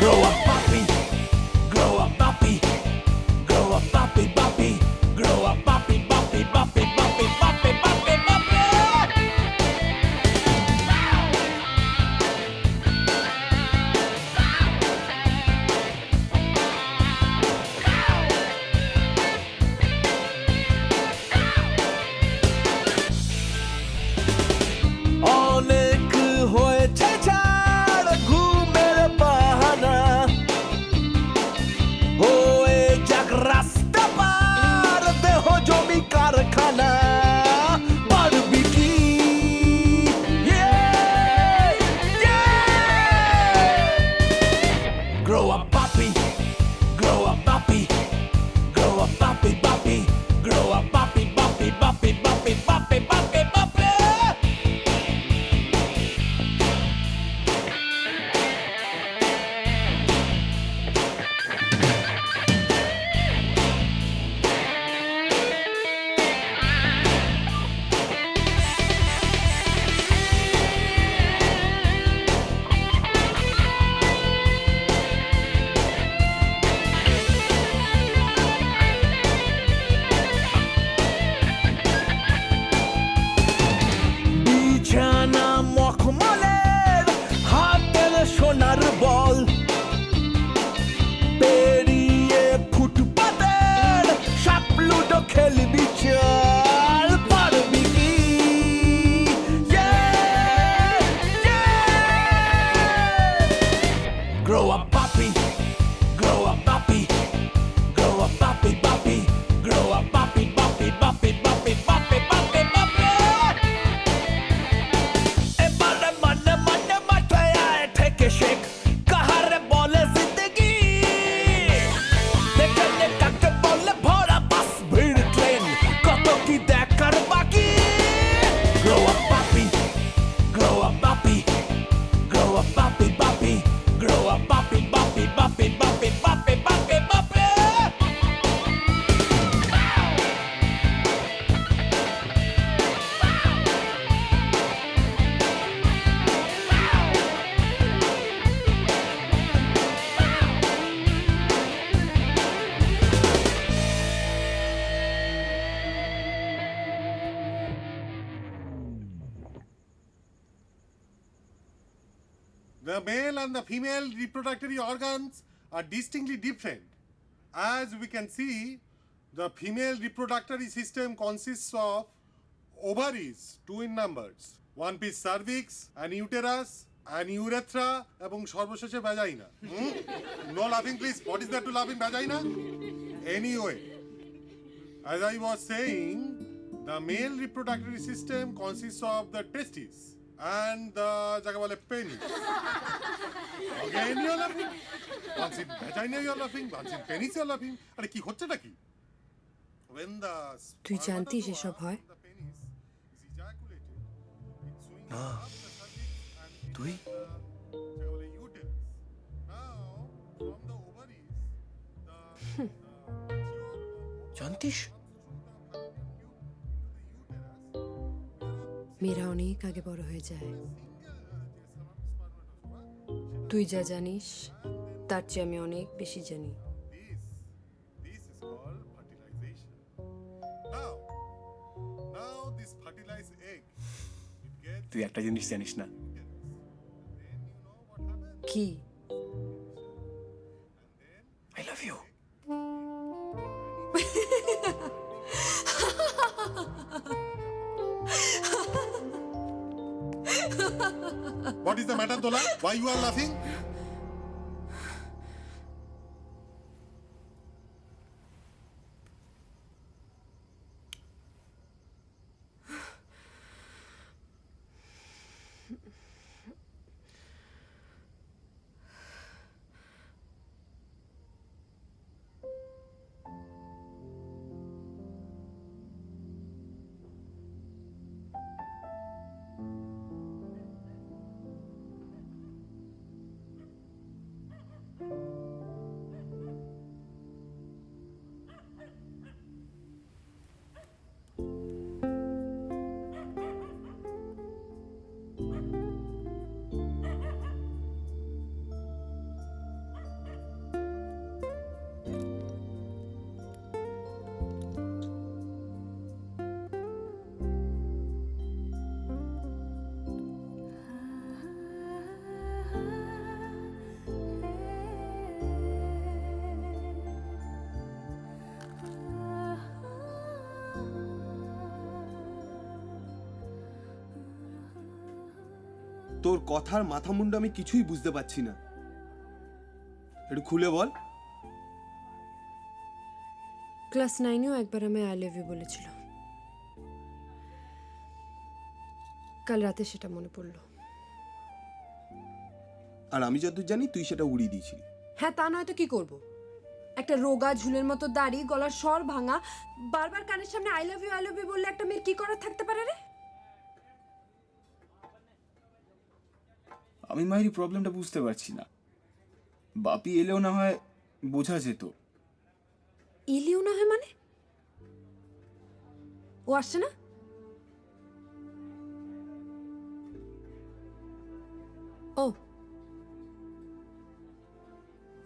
Grow up puppy Grow up puppy Grow up puppy puppy Grow up puppy puppy puppy puppy puppy puppy puppy অনেক হয়েছে ছাড় ঘুমের বাহানা হয়ে যাক রাস্তা পার দেহ জমি কারখানা পারবি কি Yeah, yeah. Grow up puppy Grow up puppy Grow up puppy puppy Grow up puppy puppy puppy puppy puppy puppy puppy বিছানা মখমলের হাতের সোনার বল পেরিয়ে ফুটপাতের সাপ লুডো খেলবি চল পারবি কি Yeah, yeah. Grow up puppy Grow up puppy Grow up puppy puppy Grow up puppy puppy puppy puppy puppy puppy puppy এবারে মনে মনে মাথায় আয় থেকে শেখ কাহারে বলে জিন্দগি দেখে নে কাকে বলে ভরা বাস ভিড় ট্রেন কত কি দেখার বাকি Grow up puppy Grow up puppy Grow up puppy puppy Grow up puppy puppy puppy puppy puppy puppy puppy The male and the female reproductory organs are distinctly different. As we can see, the female reproductory system consists of ovaries, 2 in numbers, one piece cervix, an uterus, an urethra, এবং সর্বশেষে vagina. No laughing please. What is there to laugh in vagina? Anyway, as I was saying, the male reproductory system consists of the testes and the যাকে বলে penis. Again you're laughing. Once in vagina you're laughing, once in penis you're laughing. আরে কি হচ্ছেটা কি? When the তুই জানতিস এসব হয়? the penis is ejaculated, it swings না, up the cervix and তুই যাকে বলে uterus. Now, from the ovaries, the জানতিস? মেয়েরা অনেক আগে বড় হয়ে যায়। তুই যা জানিস তার চেয়ে আমি অনেক বেশি জানি। This is called fertilization. Now this fertilized egg, it gets, তুই একটা জিনিস জানিস না? কি? I love you. What is the matter, Dola? Why you are laughing? তোর কথার মাথা মুন্ডু আমি কিছুই বুঝতে পারছি না, একটু খুলে বল। ক্লাস 9-এও একবার আমি আই লাভ ইউ বলেছিল। কাল রাতে সেটা মনে পড়লো। আর আমি যতদূর জানি তুই সেটা উড়িয়ে দিয়েছিলি। হ্যাঁ, তা নয় তো কি করব? একটা রোগা ঝুলের মতো দাড়ি, গলার স্বর ভাঙা, বারবার কানের সামনে আই লাভ ইউ বললে একটা মেয়ের কি করার থাকতে পারে রে? আমি মায়ের প্রবলেমটা বুঝতে পারছি না। বাপি এলেও না হয় বোঝা যেত। এলেও না হয় মানে? ও আসছে না? ও,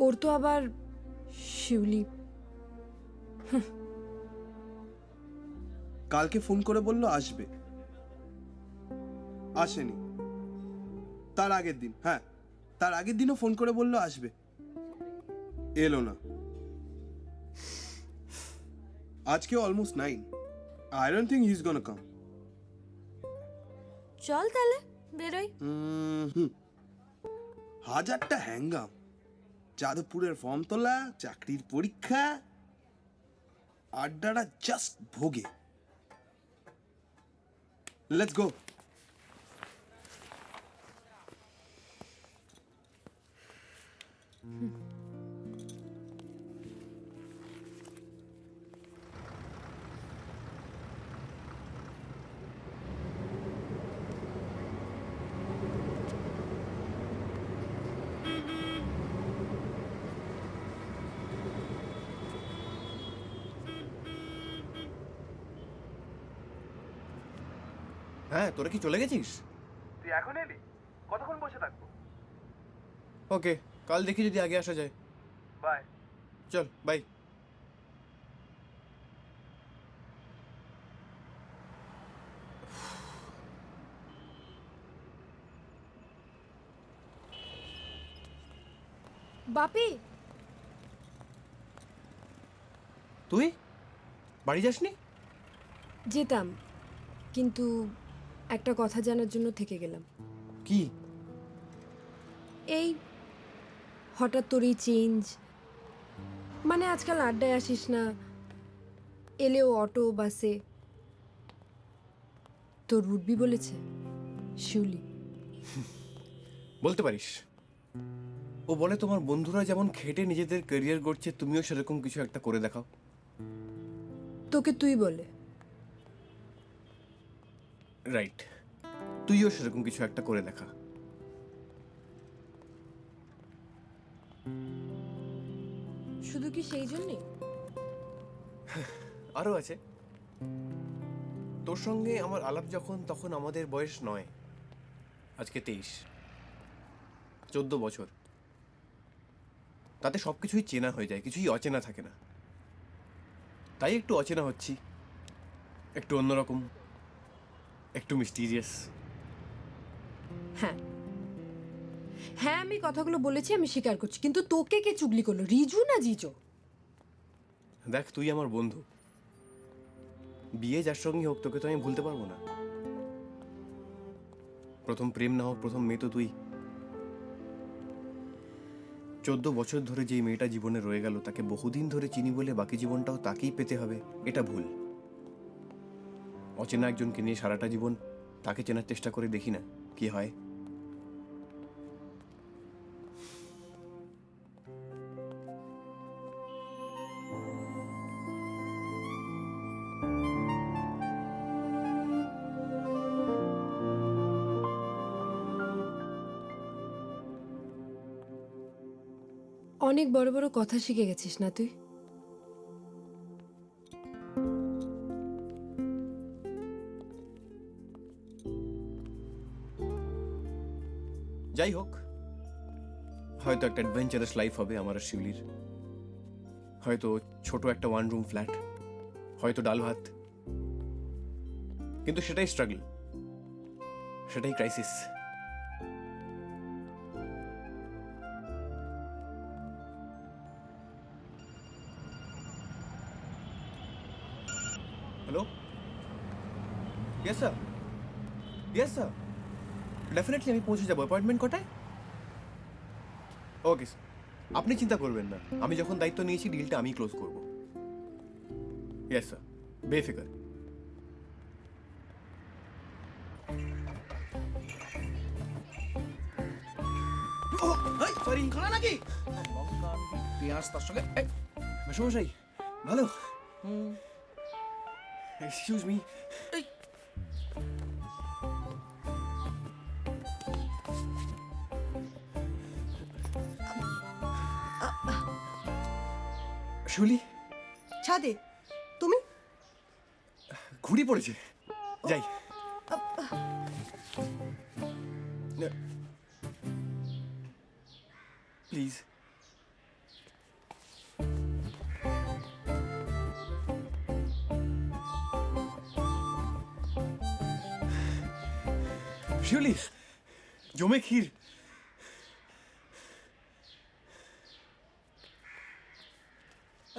ওর তো আবার শিউলি। কালকে ফোন করে বললো আসবে, আসেনি। তার আগের দিন, হ্যাঁ তার আগের দিনও ফোন করে বললো আসবে, এলো না। আজকে almost 9। I don't think he's gonna come. চল তাহলে বেরোই। হাজারটা হ্যাঙ্গাম, যাদবপুরের ফর্ম তোলা, চাকরির পরীক্ষা, আড্ডাটা জাস্ট ভোগে। Let's go. হ্যাঁ, তোরা কি চলে গেছিস? তুই এখন এলি? কতক্ষণ বসে থাকবো? ওকে, কাল দেখি যদি আগে আসা যায়। বাই। চল, বাই। বাপি, তুই বাড়ি যাসনি? যেতাম, কিন্তু একটা কথা জানার জন্য থেকে গেলাম। কি? এই হঠাৎ তোর এই চেঞ্জ, মানে আজকাল আড্ডায় আসিস না, এলেও অটো বাসে। তোর রুটবি বলেছে শিউলি। বলতে পারিস। ও বলে তোমার বন্ধুরা যেমন খেটে নিজেদের ক্যারিয়ার গড়ছে, তুমিও সেরকম কিছু একটা করে দেখাও। তোকে তুই বলে? রাইট, তুইও সেরকম কিছু একটা করে দেখা। শুধু কি সেই জন্যে? আরও আছে। তোর সঙ্গে আমার আলাপ যখন, তখন আমাদের বয়স 9, আজকে 23, 14 বছর। তাতে সব কিছুই চেনা হয়ে যায়, কিছুই অচেনা থাকে না। তাই একটু অচেনা হচ্ছি, একটু অন্যরকম, একটু মিস্টিরিয়াস। হ্যাঁ হ্যাঁ, আমি কথাগুলো বলেছি, আমি স্বীকার করছি, কিন্তু তোকে কে চুগলি করলো, রিজু না জিজো? দেখ, তুই আমার বন্ধু, বিয়ে যার সঙ্গে হোক তোকে তো আমি ভুলতে পারবো না। প্রথম প্রেম না হোক, প্রথম মেয়ে তো তুই। 14 বছর ধরে যে মেয়েটা জীবনে রয়ে গেল, তাকে বহুদিন ধরে চিনি বলে বাকি জীবনটাও তাকেই পেতে হবে, এটা ভুল। অচেনা একজনকে নিয়ে সারাটা জীবন তাকে চেনার চেষ্টা করে দেখি না কি হয়। অনেক বড় বড় কথা শিখে গেছিস না তুই? যাই হোক, হয়তো একটা অ্যাডভেঞ্চারাস লাইফ হবে আমার আর শিউলির, হয়তো ছোট একটা 1 রুম ফ্ল্যাট, হয়তো ডাল ভাত, কিন্তু সেটাই স্ট্রাগল, সেটাই crisis. Hello, yes sir, yes sir, definitely আমি পৌঁছে যাবো। অ্যাপয়েন্টমেন্ট কটায়? ওকে স্যার, আপনি চিন্তা করবেন না, আমি যখন দায়িত্ব নিয়েছি ডিলটা আমি ক্লোজ করব। Yes sir, বেফিকার। সরি, খানা নাকি? পেঁয়াজ তার সঙ্গে। মেশমশাই ভালো? Excuse me. শিউলি, ছাদে তুমি? ঘুড়ি পড়েছে, যাই। প্লিজ। শিউলি, জমে ক্ষীর।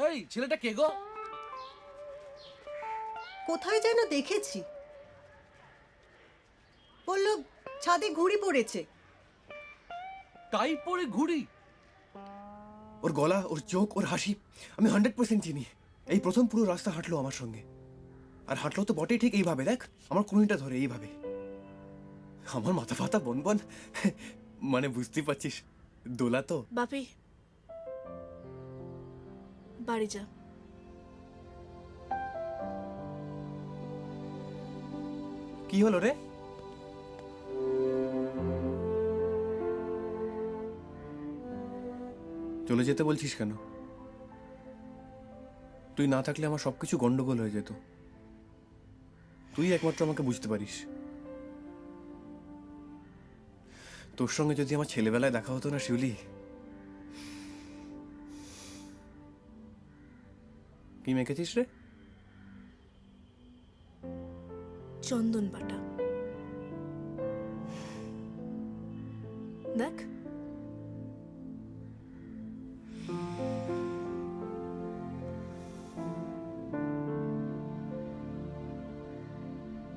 এই ছেলেটা কে গো? কোথায় যেন দেখেছি, বললো ছাদে ঘুড়ি পড়েছে। টাই পরে ঘুড়ি? ওর গলা, ওর চোখ, ওর হাসি আমি 100% চিনি। এই প্রথম পুরো রাস্তা হাঁটলো আমার সঙ্গে, আর হাঁটলো তো বটেই ঠিক এইভাবে, দেখ আমার কোনটা ধরে এইভাবে। আমার মাথা ফাতা বন বন, মানে বুঝতেই পারছিস, দোলা তো। বাপি, বাড়ি যা। কি হলো রে? চলে যেতে বলছিস কেন? তুই না থাকলে আমার সবকিছু গন্ডগোল হয়ে যেত। তুই একমাত্র আমাকে বুঝতে পারিস। তোর সঙ্গে যদি আমার ছেলেবেলায় দেখা হতো না শিউলি। কি মেখেছিস রে? চন্দন বাটা। দেখ,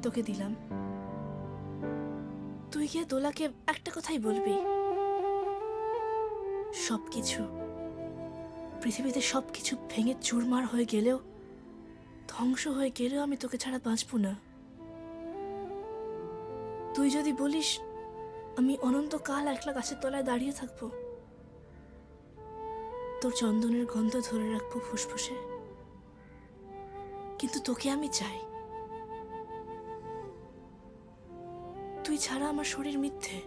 তোকে দিলাম, তুই গিয়ে দোলাকে একটা কথাই বলবি, সবকিছু পৃথিবীতে সবকিছু ভেঙে চুরমার হয়ে গেলেও, ধ্বংস হয়ে গেলেও আমি তোকে ছাড়া বাঁচবো না। তুই যদি বলিস আমি অনন্তকাল একলা গাছের তলায় দাঁড়িয়ে থাকবো, তোর চন্দনের গন্ধ ধরে রাখবো ফুসফুসে, কিন্তু তোকে আমি চাই। তুই ছাড়া আমার শরীর মিথ্যে,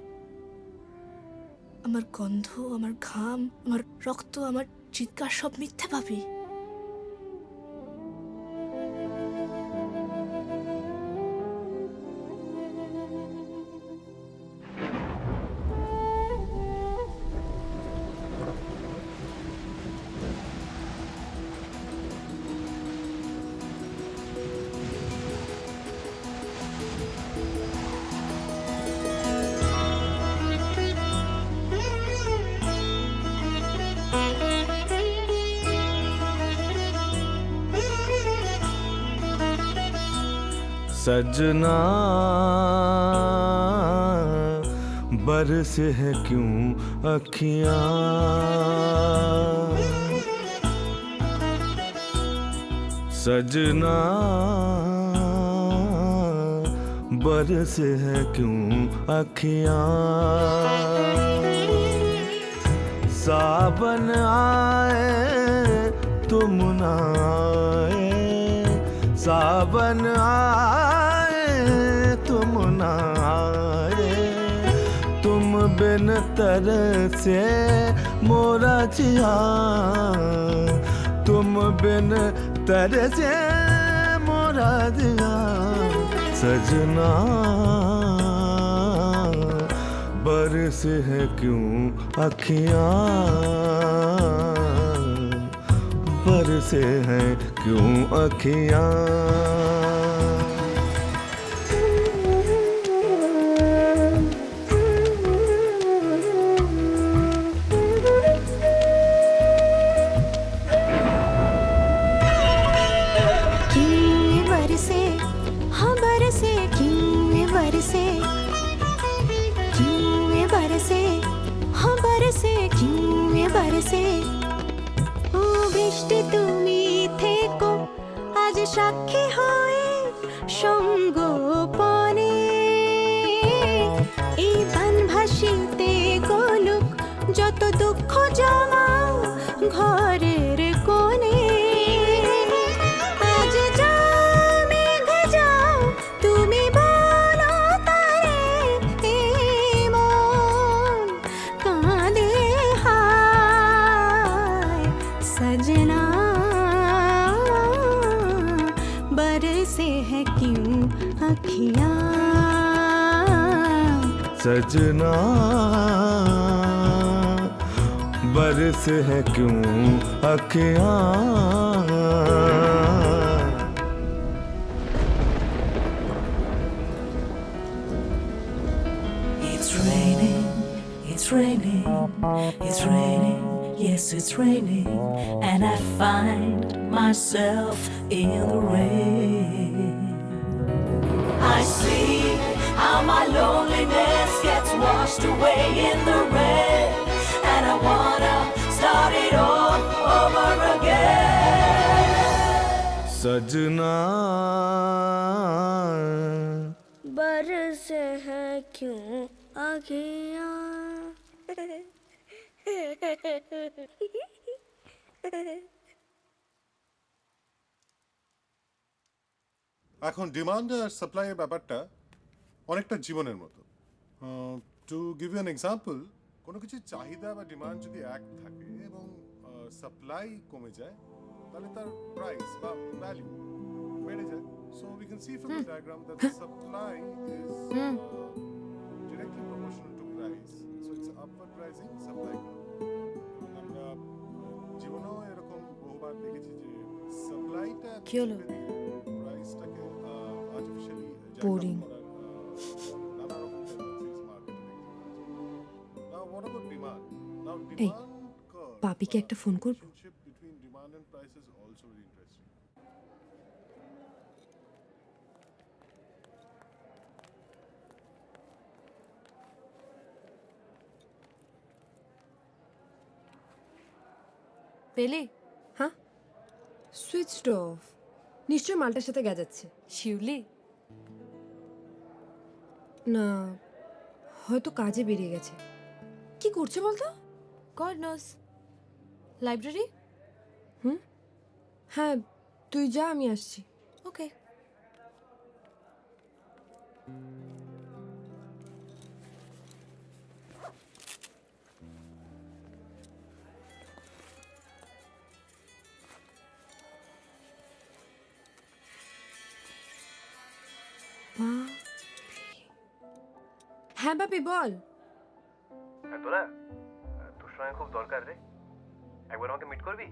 আমার গন্ধ, আমার ঘাম, আমার রক্ত, আমার চিৎকার সব মিথ্যে পাবি। सजना बरस है क्यों अखियां सजना बरस है क्यों अखियां सावन आए तुम ना आए सावन आए तुम ना आए तुम बिन तरसे मोरा जिया तुम बिन तरसे मोरा जिया सजना बरस है क्यों अखियां बरसे हैं क्यों अखियां বরসে ও বৃষ্টি তুমি থেকো আজ সাক্ষী হয়ে সঙ্গোপনে এই বান ভাসিতে গলুক যত দুঃখ জমা ঘরের কোণে আজ যাও মেঘ যাও তুমি বলো তারে এই মন কাঁদে হায় सजना बरसे है क्यों अखियां सजना बरस है क्यों अखियां It's raining, it's raining, it's raining, yes it's raining, and I find myself in the rain. I see how my loneliness gets washed away in the rain, and I wanna start it all over again. सजना बरसे है क्यों अखियां এখন demand আর সাপ্লাইয়ের ব্যাপারটা অনেকটা জীবনের মতো। To give you an example, কোনো কিছুর চাহিদা বা ডিমান্ড যদি এক থাকে এবং সাপ্লাই কমে যায় তাহলে তার প্রাইস বা ভ্যালু বেড়ে যায়। So we can see from the diagram that the supply is directly proportional to price. So it's upward rising supply. আমরা জীবনেও এরকম বহুবার দেখেছি যে সাপ্লাইটা কি হলো? প্রাইসটাকে আর্টিফিশিয়ালি Boring. নানা রকম tendencies market এ দেখতে পাচ্ছি। Now what about demand? Now এই demand curve, পাপিকে একটা ফোন করব relationship between demand and price is also very interesting. পেলে হ্যাঁ সুইচড অফ নিশ্চয়ই মালটার সাথে গেজাচ্ছে শিউলি না হয়তো কাজে বেরিয়ে গেছে কি করছে বলতো গড নোস লাইব্রেরি হ্যাঁ তুই যা আমি আসছি ওকে হ্যাঁ বাপি বল তোরা তোর সঙ্গে খুব দরকার রে, একবার আমাকে মিট করবি?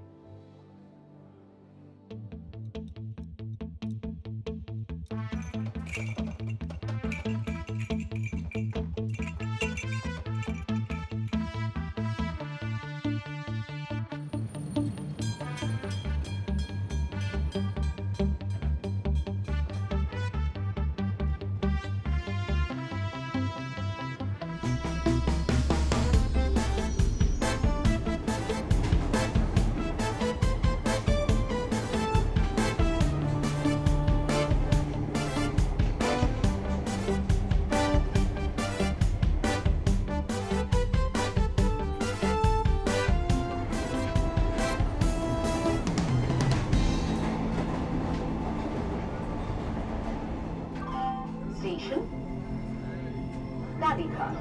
Station, Daddycut.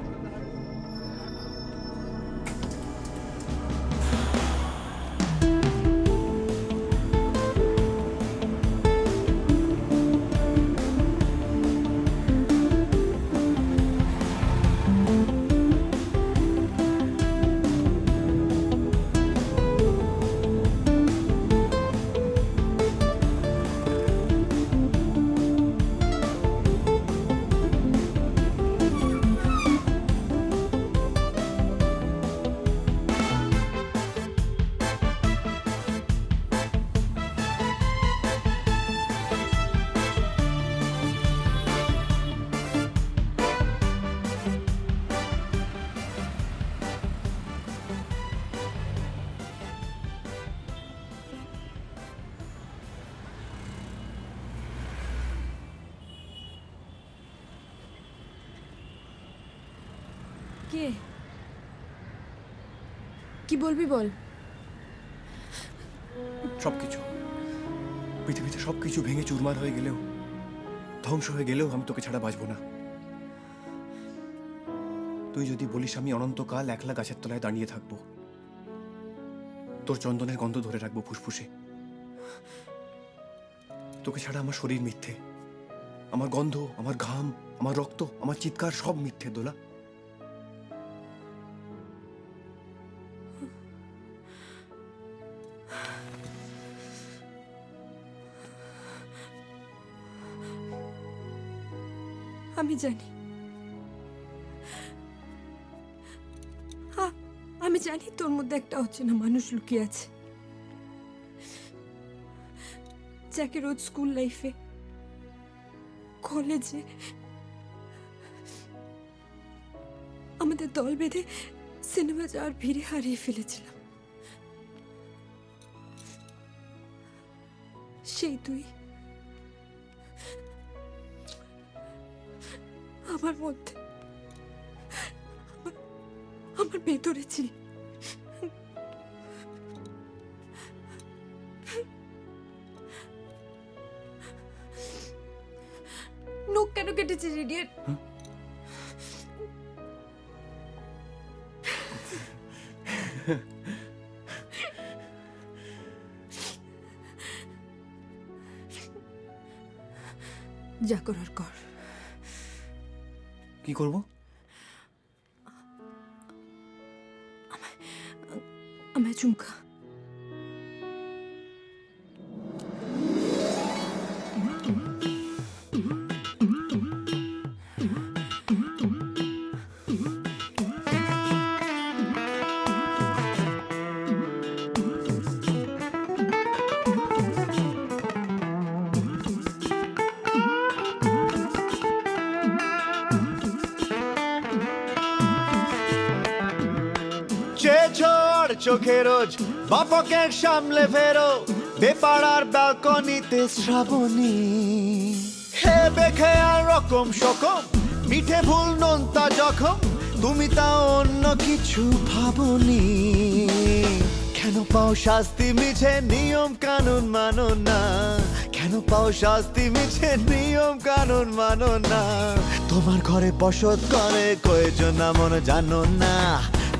কে কি বলবি বল। সবকিছু পৃথিবীতে সবকিছু ভেঙে চুরমার হয়ে গেলেও, ধ্বংস হয়ে গেলেও আমি তোকে ছাড়া বাঁচবো না। তুই যদি বলিস আমি অনন্তকাল একলা গাছের তলায় দাঁড়িয়ে থাকবো, তোর চন্দনের গন্ধ ধরে রাখবো ফুসফুসে। তোকে ছাড়া আমার শরীর মিথ্যে, আমার গন্ধ, আমার ঘাম, আমার রক্ত, আমার চিৎকার সব মিথ্যে দোলা। আমি জানি, আমি জানি তোর মধ্যে একটা অচেনা মানুষ লুকিয়ে আছে, যাকে রোজ স্কুল লাইফে, কলেজে আমাদের দল বেঁধে সিনেমা যাওয়ার ভিড়ে হারিয়ে ফেলেছিলাম। সেই তুই আমার মধ্যে, আমার ভেতরে ছিল। নোক কেন কেটেছিস ইডিয়েট? যা করার কর। কি করব? আমায় চুমকা। ছোড় চোখে রোজ বাপকের সামলে ফেরো, বেপাড়ার ব্যালকনিতে শ্রাবণী হেবে খেয়াল রকম সকম, মিঠে ভুল নোনতা জখম, তুমি তা অন্য কিছু ভাবনি। কেন পাও শাস্তি মিছে নিয়ম কানুন মানো না, কেন পাও শাস্তি মিছে নিয়ম কানুন মানো না। তোমার ঘরে বসত করে কয়েকজন মন জানো না,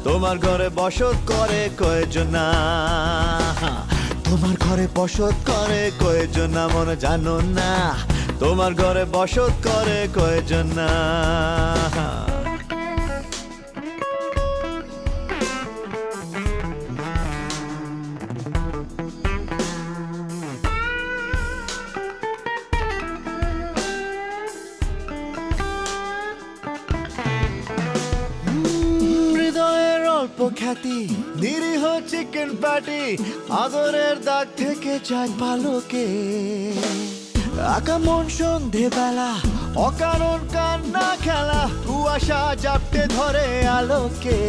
তোমার ঘরে বসত করে কয়েকজন, তোমার ঘরে বসত করে কয়েকজন মন জানো না, তোমার ঘরে বসত করে কয়েকজন। খ্যাতি নিরীহ চিকেন প্যাটি, আদরের দাগ থেকে যায় পালকে, আঁকা মন সন্ধে বেলা, অকারণ কান্না খেলা, কুয়াশা জাপটে ধরে আলোকে।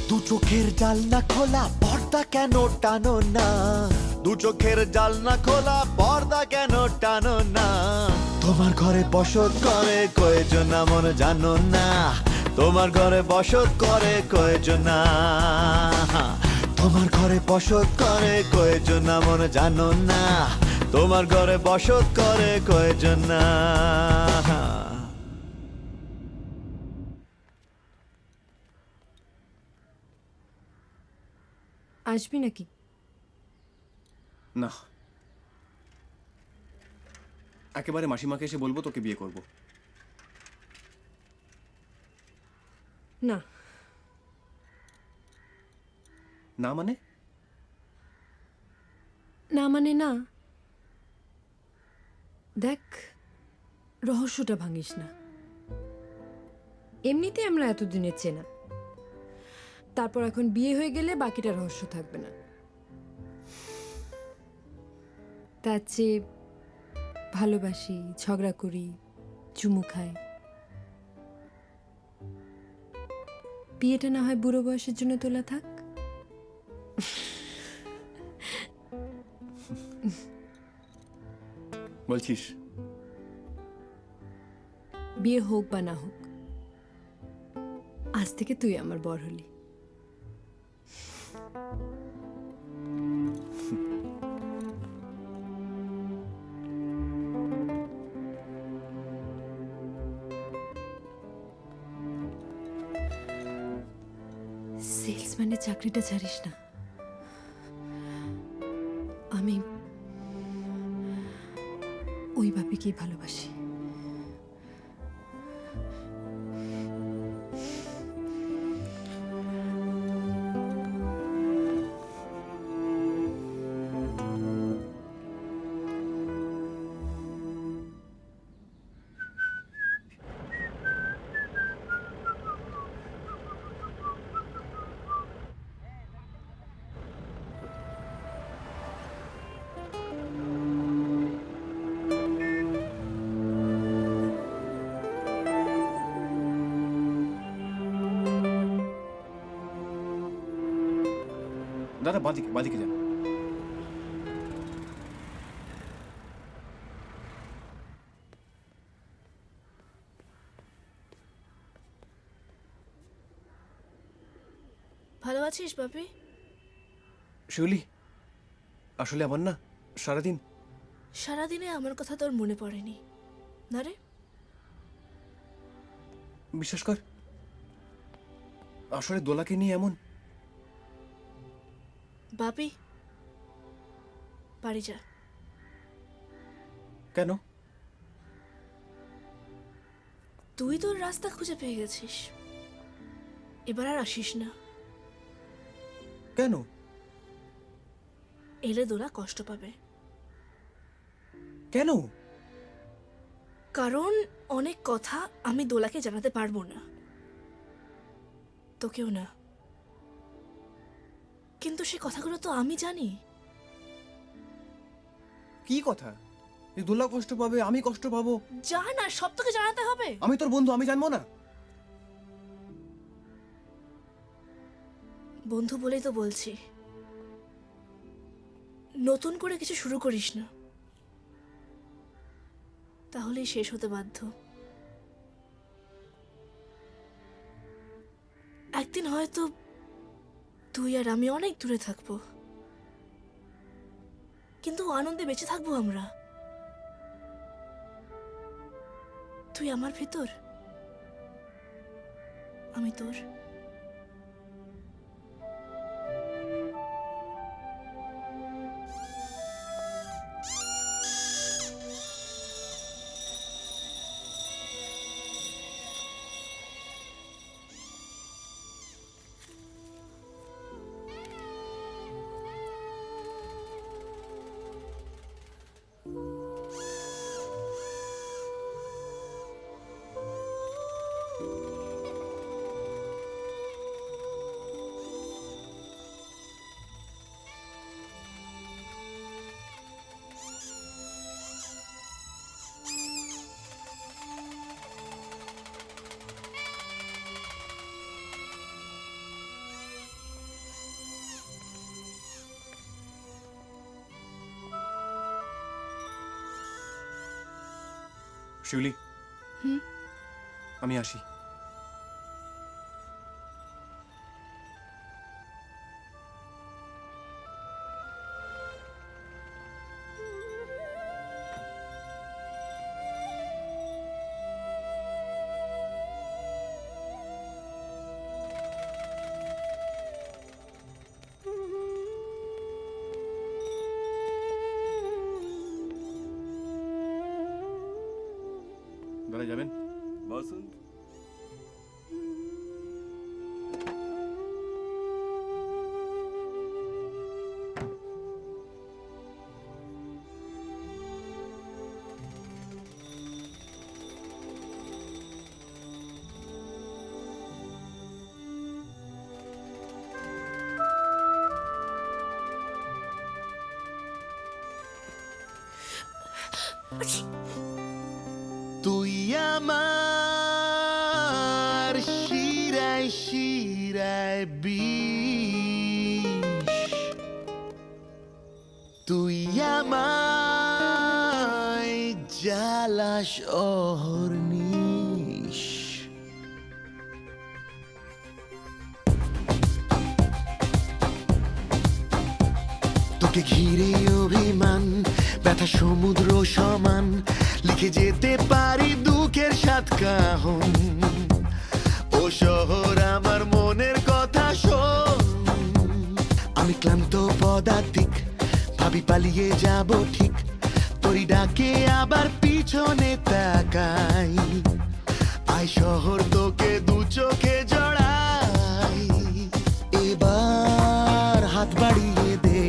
দু চোখের জানলা খোলা, পর্দা কেন টানো না, দু চোখের জানলা খোলা, পর্দা কেন টানো না। তোমার ঘরে বসত করে কয়েকজন মন জানো না, তোমার ঘরে বসত করে কয়েকজন, তোমার ঘরে বসত করে কয়েকজন মন জানো না, তোমার ঘরে বসত করে কয়জন না আসবি নাকি? না, একেবারে মাসিমাকে এসে বলবো তোকে বিয়ে করব। না। না মানে? না মানে না। দেখ, রহস্যটা ভাঙিস না। এমনিতে আমরা এতদিনের চেনা, তারপর এখন বিয়ে হয়ে গেলে বাকিটা রহস্য থাকবে না। তার চেয়ে ভালোবাসি, ঝগড়া করি, চুমু খাই। বিয়েটা না হয় বুড়ো বয়সের জন্য তোলা থাক। বলছিস? বিয়ে হোক বা না হোক, আজ থেকে তুই আমার বর হলি। সেলসম্যানের চাকরিটা ছাড়িস না। আমি ওই ভাবিকেই ভালোবাসি। দাদা বাদিকে বাদিকে যান। ভালো আছিস বাপি? শিউলি, আসলে আমার না সারাদিন সারাদিনে আমার কথা তোর মনে পড়েনি না রে? বিশ্বাস কর, আসলে দোলাকে নিয়ে এমন। বাপি, বাড়ি যা। কেন? তুই তোর রাস্তা খুঁজে পেয়ে গেছিস, এবার আর আসিস না। কেন? এলে দোলা কষ্ট পাবে। কেন? কারণ অনেক কথা আমি দোলাকে জানাতে পারবো না, তোকেও না। কিন্তু সে কথাগুলো তো আমি জানি। কি কথা? এই দোলা কষ্ট পাবে, আমি কষ্ট পাবো? যা না, সব তোকে জানাতে হবে। আমি তোর বন্ধু, আমি জানবো না? বন্ধু বলেই তো বলছি, নতুন করে কিছু শুরু করিস না, তাহলেই শেষ হতে বাধ্য। একদিন হয়তো তুই আর আমি অনেক দূরে থাকবো, কিন্তু আনন্দে বেঁচে থাকবো আমরা। তুই আমার ভিতর, আমি তোর। শিউলি, আমি আসি। দাদা যাবেন? বসুন। তুই আমার শিরায় শিরায় বিষ, তুই আমায় জ্বালাস অহর্নিশ। তোকে ঘিরে অভিমান, ব্যথা সমুদ্র সমান, লিখে যেতে পারি দুঃখের সাত কাহন। ও শহর আমার মনের কথা শোন, আমি ক্লান্ত পদাতিক, ভাবি পালিয়ে যাব ঠিক, তোরই ডাকে আবার পিছনে তাকাই। আয় শহর তোকে দু চোখে জড়াই, এবার হাত বাড়িয়ে দে,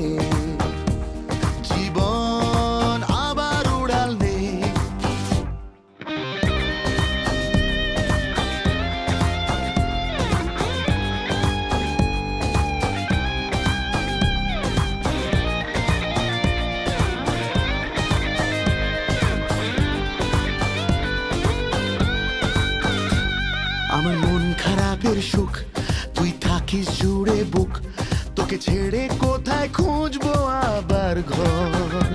জীবন আবার উড়াল দে। আমার মন খারাপের সুখ, তুই থাকিস জুড়ে বুক, তোকে ছেড়ে কোথায় খুঁজবো আবার ঘর।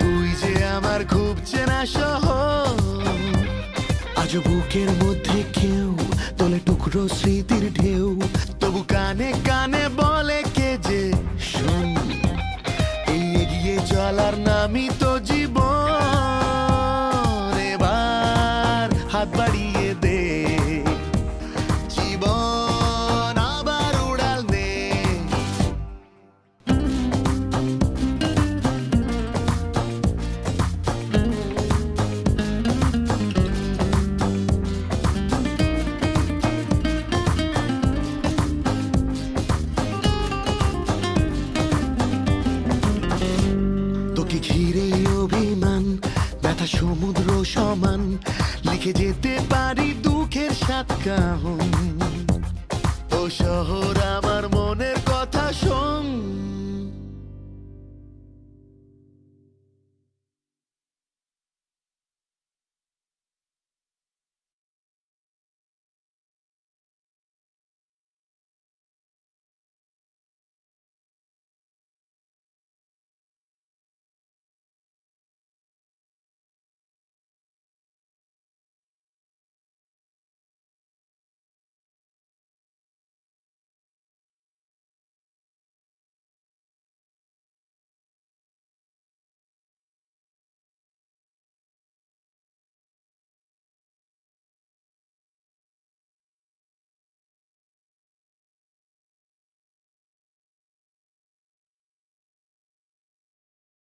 তুই যে আমার খুব চেনা শহর, আজ বুকের মধ্যে কেউ তোলে টুকরো স্মৃতির ঢেউ, তবু কানে কানে বলে কে যে শোন, এই এগিয়ে চলার নামই তো জীবন। এবার হাত বাড়িয়ে দে, জীবন আবার উড়াল দে। তোকে ঘিরে অভিমান, ব্যথা সমুদ্র সমান, লিখে যেতে পারি দুঃখের সাত কাহন। ও শহর আমার মনের কথা শোন,